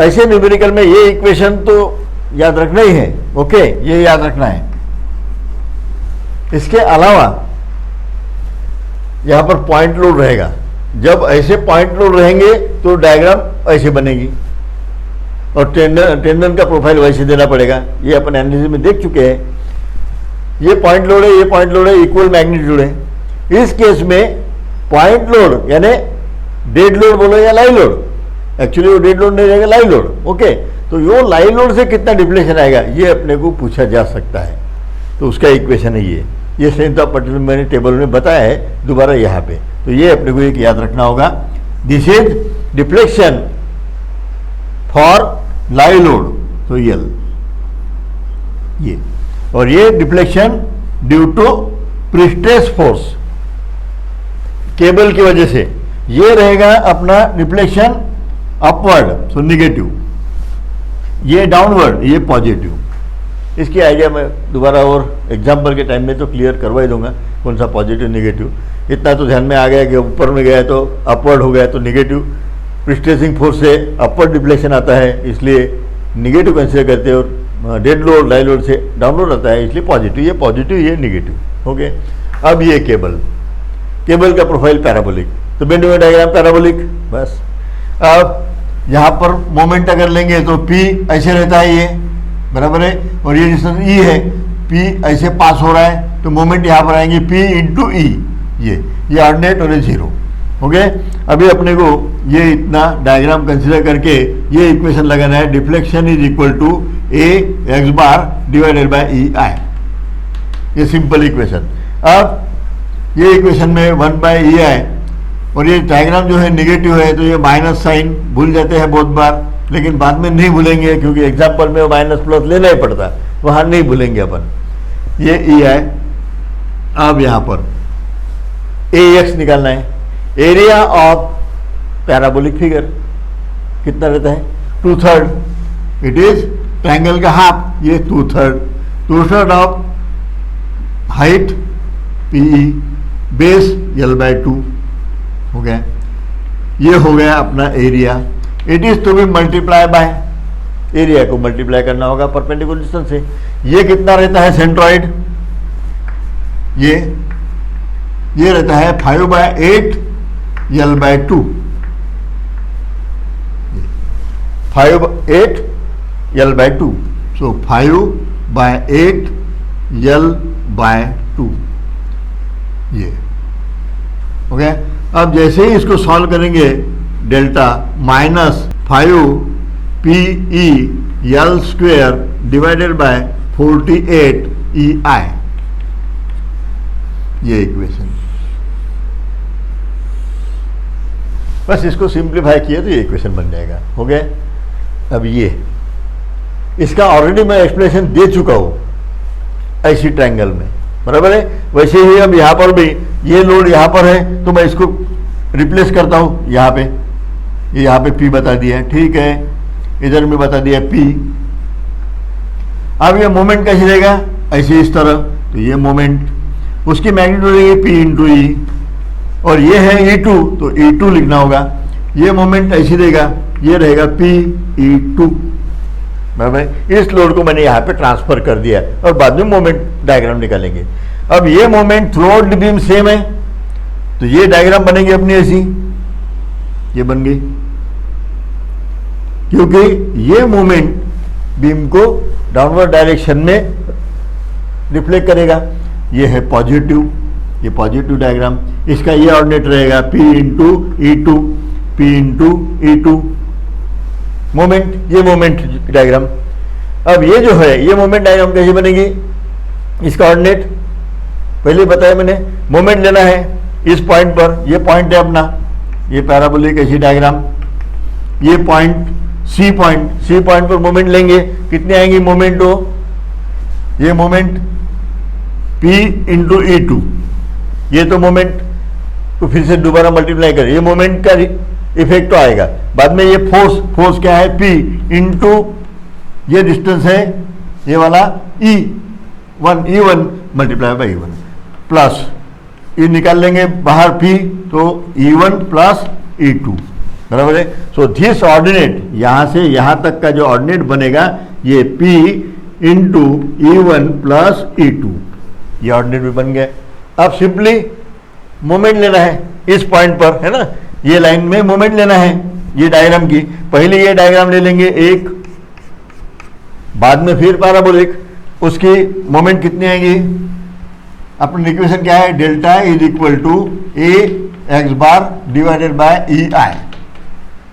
ऐसे न्यूमेरिकल में ये इक्वेशन तो याद रखना ही है। ओके, ये याद रखना है। इसके अलावा यहाँ पर पॉइंट लोड रहेगा, जब ऐसे पॉइंट लोड रहेंगे तो डायग्राम ऐसे बनेगी, और टेंडन का प्रोफाइल वैसे देना पड़ेगा। ये अपन एनालिसिस में देख चुके हैं। ये पॉइंट लोड है, ये पॉइंट लोड है, इक्वल मैग्नीट्यूड है। इस केस में पॉइंट लोड यानी डेड लोड बोलो या लाइव लोड, एक्चुअली वो डेड लोड नहीं रहेगा, लाइव लोड। ओके, तो यो लाइव लोड से कितना डिप्लेशन आएगा ये अपने को पूछा जा सकता है। तो उसका इक्वेशन है ये स्ट्रेंथ ऑफ मटेरियल मैंने टेबल में बताया है दोबारा यहाँ पे। तो ये अपने को एक याद रखना होगा, this is deflection for live load, तो यल ये, और ये deflection due to prestress force cable की वजह से, ये रहेगा अपना डिफ्लेक्शन अपवर्ड, सो निगेटिव, ये डाउनवर्ड, ये पॉजिटिव। इसकी आइडिया मैं दोबारा और एग्जाम्पल के टाइम में तो क्लियर करवा ही दूंगा कौन सा पॉजिटिव निगेटिव। इतना तो ध्यान में आ गया कि ऊपर में गया तो अपवर्ड हो गया तो निगेटिव, प्रीस्ट्रेसिंग फोर्स से अपवर्ड डिफ्लेक्शन आता है इसलिए निगेटिव कंसिडर करते हैं, और डेड लोड लाइव लोड से डाउनलोड आता है इसलिए पॉजिटिव, ये निगेटिव। ओके, अब ये केबल का प्रोफाइल पैराबोलिक, तो बेंडोमेंट डायग्राम पैराबोलिक बस। अब यहाँ पर मोमेंट अगर लेंगे तो P ऐसे रहता है ये, बराबर है, और ये डिस्टेंस E है, P ऐसे पास हो रहा है तो मोमेंट यहाँ पर आएंगे P इंटू ई, ये ऑर्डिनेट और ये जीरो। ओके, अभी अपने को ये इतना डायग्राम कंसिडर करके ये इक्वेशन लगाना है, deflection is equal to A X bar divided by E I, ये सिंपल इक्वेशन। अब ये इक्वेशन में 1 बाय ई आई, और ये डायग्राम जो है निगेटिव है तो ये माइनस साइन भूल जाते हैं बहुत बार, लेकिन बाद में नहीं भूलेंगे क्योंकि एग्जाम्पल में माइनस प्लस लेना ही पड़ता, वहाँ नहीं भूलेंगे अपन। ये ई आई, अब यहाँ पर ए एक्स निकालना है, एरिया ऑफ पैराबोलिक फिगर कितना रहता है 2/3, इट इज ट्रायंगल का हाफ, ये 2/3 of height PE, base L/2 हो गया, ये हो गया अपना area. It is to be multiply by, area को मल्टीप्लाई करना होगा परपेंडिकुलर डिस्टेंस से। ये कितना रहता है सेंट्रॉइड, ये रहता है 5/8 L/2, 5/8 L/2, सो 5/8 L/2 ये। ओके, अब जैसे ही इसको सॉल्व करेंगे delta minus 5PE L² divided by 48 EI, ये इक्वेशन। बस इसको सिंप्लीफाई किया तो ये इक्वेशन बन जाएगा, हो गया। अब ये इसका ऑलरेडी मैं एक्सप्लेनेशन दे चुका हूं ऐसी ट्रायंगल में, बराबर है। वैसे ही अब यहाँ पर भी ये लोड यहाँ पर है तो मैं इसको रिप्लेस करता हूँ यहाँ पे, ये यहाँ पे P बता दिया है, ठीक है, इधर में बता दिया P। अब ये मोमेंट कैसे रहेगा, ऐसे इस तरह, तो ये मोमेंट उसकी मैग्नीट्यूड रहेगी P इंटू ई, और ये है E2 तो E2 लिखना होगा। ये मोमेंट ऐसे देगा, ये रहेगा PE2, बराबर। इस लोड को मैंने यहाँ पे ट्रांसफर कर दिया और बाद में मोमेंट डायग्राम निकालेंगे। अब ये moment through out the beam same है तो ये डायग्राम बनेगी अपनी ऐसी, ये बन गई, क्योंकि ये मोमेंट बीम को डाउनवर्ड डायरेक्शन में रिफ्लेक्ट करेगा। ये है पॉजिटिव, ये पॉजिटिव डायग्राम, इसका ये ऑर्डिनेट रहेगा P into E2, P into E2 moment, ये मोमेंट डायग्राम। अब ये जो है ये मोमेंट डायग्राम कैसे बनेगी, इसका ऑर्डिनेट पहले बताया मैंने, मोमेंट लेना है इस पॉइंट पर, ये पॉइंट है अपना, ये पैराबोलिक ऐसी डायग्राम, ये पॉइंट सी पॉइंट पर मोमेंट लेंगे, कितने आएंगी मोमेंट हो, ये मोमेंट P इंटू E2, ये तो मोमेंट तो फिर से दोबारा मल्टीप्लाई करें, ये मोमेंट का इफेक्ट तो आएगा। बाद में ये फोर्स क्या है P इंटू ये डिस्टेंस है ये वाला E1 multiply by E1 plus ये निकाल लेंगे बाहर P, तो E1 प्लस E2, बराबर है। सो दिस ऑर्डिनेट यहाँ से यहाँ तक का जो ऑर्डिनेट बनेगा ये P into E1 plus E2, ये ऑर्डिनेट भी बन गया। अब सिंपली मोमेंट लेना है इस पॉइंट पर, है ना, ये लाइन में मोमेंट लेना है ये डायग्राम की। पहले ये डायग्राम ले लेंगे एक, बाद में फिर पैराबोलिक, उसकी मोमेंट कितनी आएंगी अपनी इक्वेशन क्या है, delta is equal to A X bar divided by E I.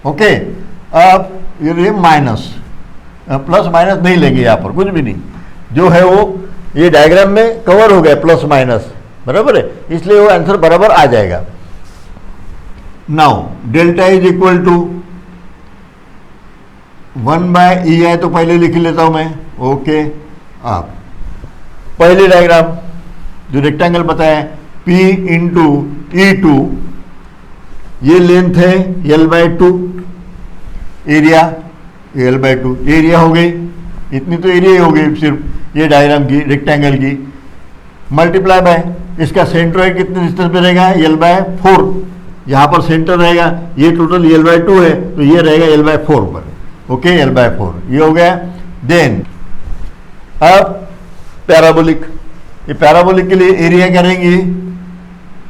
Okay, अब ये माइनस, प्लस माइनस नहीं लेंगे यहाँ पर, कुछ भी नहीं, जो है वो ये डायग्राम में कवर हो गया प्लस माइनस, बराबर है, इसलिए वो आंसर बराबर आ जाएगा। Now delta is equal to 1/e है तो पहले लिख लेता हूं मैं। ओके, आप पहले डायग्राम जो रेक्टेंगल बताया P इंटू E2, ये लेंथ है L/2, एरिया L/2, एरिया हो गई, इतनी तो एरिया ही हो गई सिर्फ ये डायग्राम की, रेक्टेंगल की, मल्टीप्लाई बाय इसका सेंट्रॉइड कितने डिस्टेंस पे रहेगा, L/4, यहाँ पर सेंटर रहेगा, ये टोटल L/2 है तो ये रहेगा L/4 पर। ओके, L/4 ये हो गया। देन अब पैराबोलिक, ये पैराबोलिक के लिए एरिया करेंगे,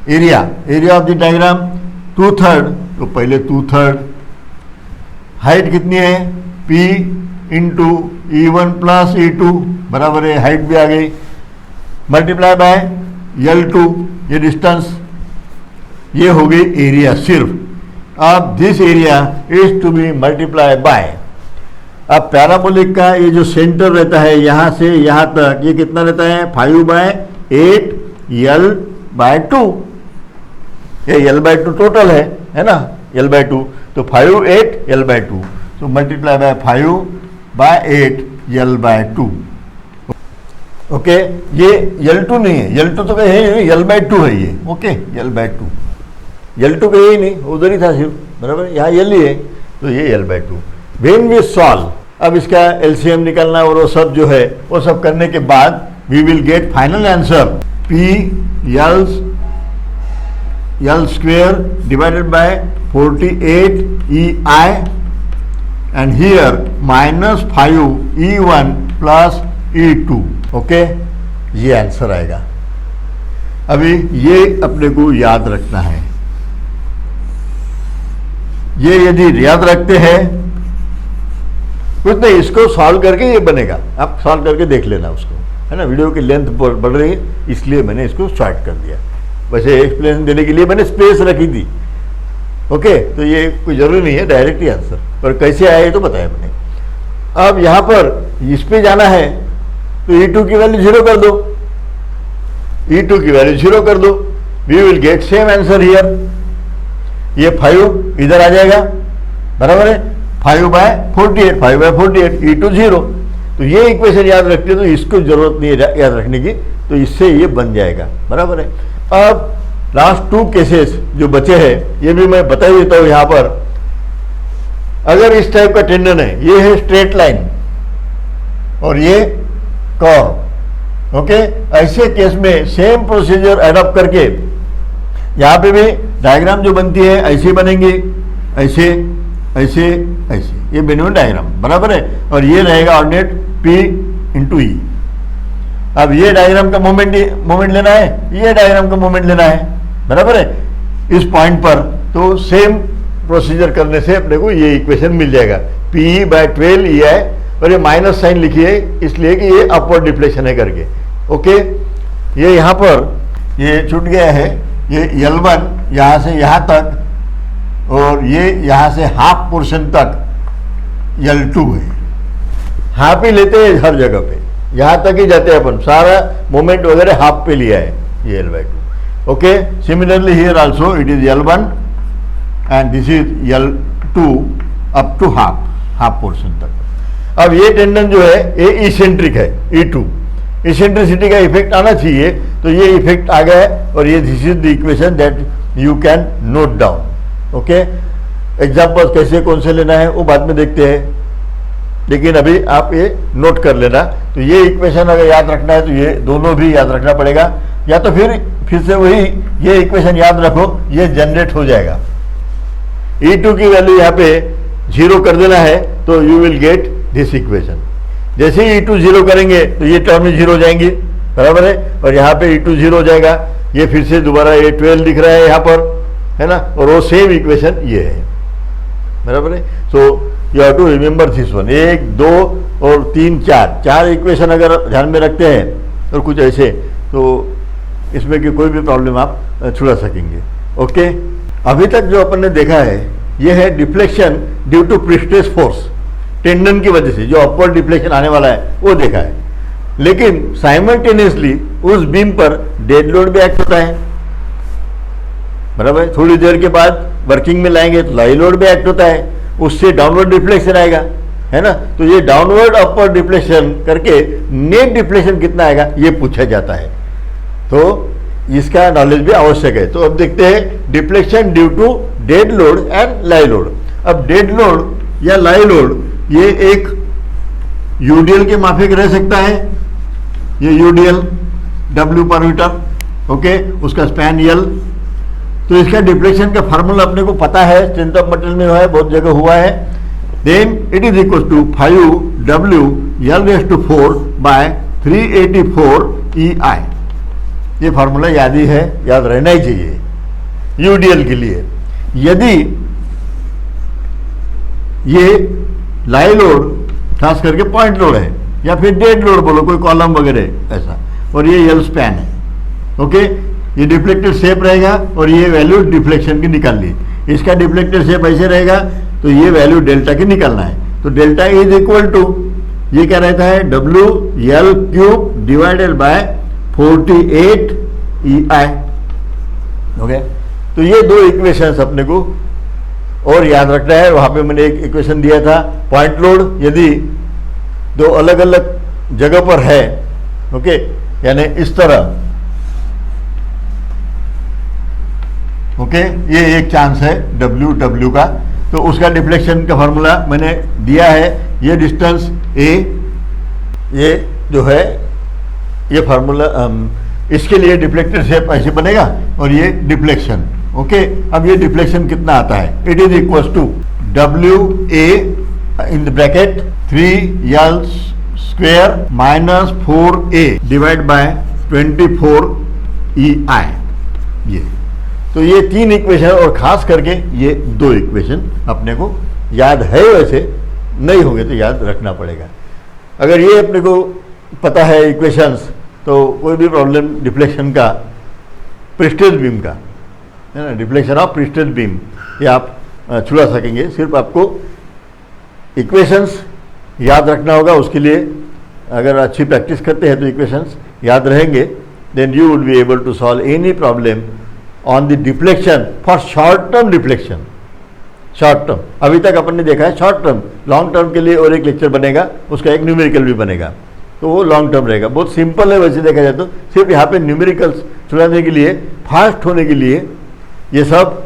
एरिया ऑफ द डायग्राम 2/3, तो पहले 2/3, हाइट कितनी है P into E1 plus E2 बराबर है, हाइट भी आ गई, मल्टीप्लाई बाय L2, ये डिस्टेंस, ये हो गई एरिया सिर्फ। अब this area is to be multiply by, अब पैराबोलिक का ये जो सेंटर रहता है यहाँ से यहाँ तक, ये कितना रहता है 5/8 L/2, ये L/2 टोटल है ना, L/2, तो 5/8 L/2, तो मल्टीप्लाई बाय 5/8 L/2। ओके, ये L2 नहीं है, L2 तो कहीं है, L/2 है ये। ओके, L/2, L2 कहीं ही नहीं, उधर ही था सिर्फ, बराबर, यहाँ L ही है, तो ये L/2। वेन वी सॉल्व, अब इसका एलसीएम निकालना और वो सब जो है वो सब करने के बाद we will get final answer P L square divided by 48EI and here minus 5E1 plus E2। Okay, ये आंसर आएगा। अभी ये अपने को याद रखना है, ये यदि याद रखते हैं कुछ नहीं, इसको सॉल्व करके ये बनेगा, आप सॉल्व करके देख लेना उसको, है ना। वीडियो की लेंथ बढ़ रही है इसलिए मैंने इसको शॉर्ट कर दिया, वैसे एक्सप्लेनेशन देने के लिए मैंने स्पेस रखी थी। ओके, तो ये कोई जरूरी नहीं है डायरेक्टली आंसर, पर कैसे आया ये तो बताया मैंने। अब यहाँ पर इस पे जाना है तो E2 की वैल्यू 0 कर दो, E2 की वैल्यू 0 कर दो, we will get same answer here. ये 5 इधर आ जाएगा, बराबर है, 5/48, 5/48, E2 0। तो ये इक्वेशन याद रखते तो इसको जरूरत नहीं है याद रखने की, तो इससे ये बन जाएगा, बराबर है। अब लास्ट 2 केसेस जो बचे हैं ये भी मैं बता देता हूं यहाँ पर। अगर इस टाइप का टेंडन है, ये है स्ट्रेट लाइन और ये कर्व। ओके, ऐसे केस में सेम प्रोसीजर एडॉप्ट करके यहाँ पे भी डायग्राम जो बनती है ऐसे बनेंगे, ऐसे ऐसे ऐसे, ये बेनिवन डायग्राम, बराबर है, और ये रहेगा ऑर्डिनेट P इंटू E। अब ये डायग्राम का मोमेंट लेना है, ये डायग्राम का मोमेंट लेना है, बराबर है, इस पॉइंट पर। तो सेम प्रोसीजर करने से अपने को ये इक्वेशन मिल जाएगा, P/12 EI, और ये माइनस साइन लिखिए इसलिए कि ये अपवर्ड डिफ्लेक्शन है करके। ओके, ये यहाँ पर ये छूट गया है, ये L1 यहाँ से यहाँ तक और ये यहाँ से हाफ पोर्शन तक L2 है। हाफ ही लेते हैं हर जगह पे, यहाँ तक ही जाते हैं अपन, सारा मोमेंट वगैरह हाफ पे लिया है ये L/2। Okay, similarly here also it is L1 and this is L2 up to half portion तक। अब ये टेंडन जो है ये इसेंट्रिक है, E2, इसेंट्रिसिटी का इफेक्ट आना चाहिए, तो ये इफेक्ट आ गया है और ये this is the equation that you can note down. Okay, example कैसे कौन से लेना है वो बाद में देखते हैं, लेकिन अभी आप ये नोट कर लेना। तो ये इक्वेशन अगर याद रखना है तो ये दोनों भी याद रखना पड़ेगा, या तो फिर से वही ये इक्वेशन याद रखो, ये जनरेट हो जाएगा। E2 की वैल्यू यहाँ पे 0 कर देना है तो you will get this equation. जैसे ही E2 0 करेंगे तो ये टर्म 0 हो जाएंगे, बराबर है, और यहाँ पे E2 0 हो जाएगा, ये फिर से दोबारा ये 12 दिख रहा है यहाँ पर, है ना, और वो सेम इक्वेशन ये है, बराबर है। So you have to remember this one. 1 2 और 3 4 इक्वेशन अगर ध्यान में रखते हैं और कुछ ऐसे, तो इसमें कि कोई भी प्रॉब्लम आप छुड़ा सकेंगे। ओके, अभी तक जो अपन ने देखा है ये है deflection due to prestress force, tendon की वजह से जो अपवर्ड डिफ्लेक्शन आने वाला है वो देखा है। लेकिन साइमल्टेनियसली उस बीम पर डेड लोड भी एक्ट होता है, बराबर। थोड़ी देर के बाद वर्किंग में लाएंगे तो लाइव लोड भी एक्ट होता है, उससे डाउनवर्ड डिफ्लेक्शन आएगा, है ना। तो ये डाउनवर्ड अपवर्ड डिफ्लेक्शन करके नेट डिफ्लेक्शन कितना आएगा ये पूछा जाता है, तो इसका नॉलेज भी आवश्यक है। तो अब देखते हैं deflection due to dead load and live load. अब डेड लोड या लाइव लोड ये एक यूडीएल के माफिक रह सकता है, ये UDL W per metre, okay, उसका स्पैन यल। तो इसका डिफ्लेक्शन का फार्मूला अपने को पता है, स्ट्रेंथ ऑफ मटेरियल में है, बहुत जगह हुआ है। Then it is equal to 5W L⁴ by 384 EI। ये फार्मूला याद ही है, याद रहना ही चाहिए यूडीएल के लिए। यदि ये लाइव लोड खास करके पॉइंट लोड है या फिर डेड लोड बोलो, कोई कॉलम वगैरह ऐसा, और ये यल स्पैन है, ओके, ये डिफ्लेक्टेड शेप रहेगा और ये वैल्यू डिफ्लेक्शन की निकाल ली। इसका डिफ्लेक्टेड शेप ऐसे रहेगा तो ये वैल्यू डेल्टा की निकालना है। तो डेल्टा इज इक्वल टू ये क्या रहता है WL³ divided by 48 EI, okay. तो ये दो इक्वेशंस अपने को और याद रखना है। वहां पे मैंने एक इक्वेशन दिया था, पॉइंट लोड यदि दो अलग अलग जगह पर है, ओके, यानी इस तरह, ओके, ये एक चांस है W का, तो उसका डिफ्लेक्शन का फॉर्मूला मैंने दिया है। ये डिस्टेंस A, ये जो है ये फार्मूला, इसके लिए डिफ्लेक्टेड शेप ऐसे बनेगा और ये डिफ्लेक्शन, ओके। अब ये डिफ्लेक्शन कितना आता है, it is equal to WA in the bracket 3L² minus 4A divide by 24 EI। ये तो ये तीन इक्वेशन और खास करके ये दो इक्वेशन अपने को याद है, वैसे नहीं होंगे तो याद रखना पड़ेगा। अगर ये अपने को पता है इक्वेशंस तो कोई भी प्रॉब्लम डिफ्लेक्शन का, प्रीस्ट्रेस्ड बीम का, है ना, डिफ्लेक्शन ऑफ प्रीस्ट्रेस्ड बीम, ये आप छुड़ा सकेंगे। सिर्फ आपको इक्वेशंस याद रखना होगा। उसके लिए अगर अच्छी प्रैक्टिस करते हैं तो इक्वेशंस याद रहेंगे, then you would be able to solve any problem on the deflection for short term deflection. Short term अभी तक अपन ने देखा है, शॉर्ट टर्म, लॉन्ग टर्म के लिए और एक लेक्चर बनेगा, उसका एक न्यूमेरिकल भी बनेगा, तो वो लॉन्ग टर्म रहेगा। बहुत सिंपल है वैसे देखा जाए तो, सिर्फ यहाँ पे न्यूमेरिकल्स छुड़ाने के लिए, फास्ट होने के लिए ये सब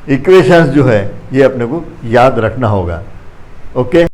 इक्वेशंस जो है ये अपने को याद रखना होगा, ओके।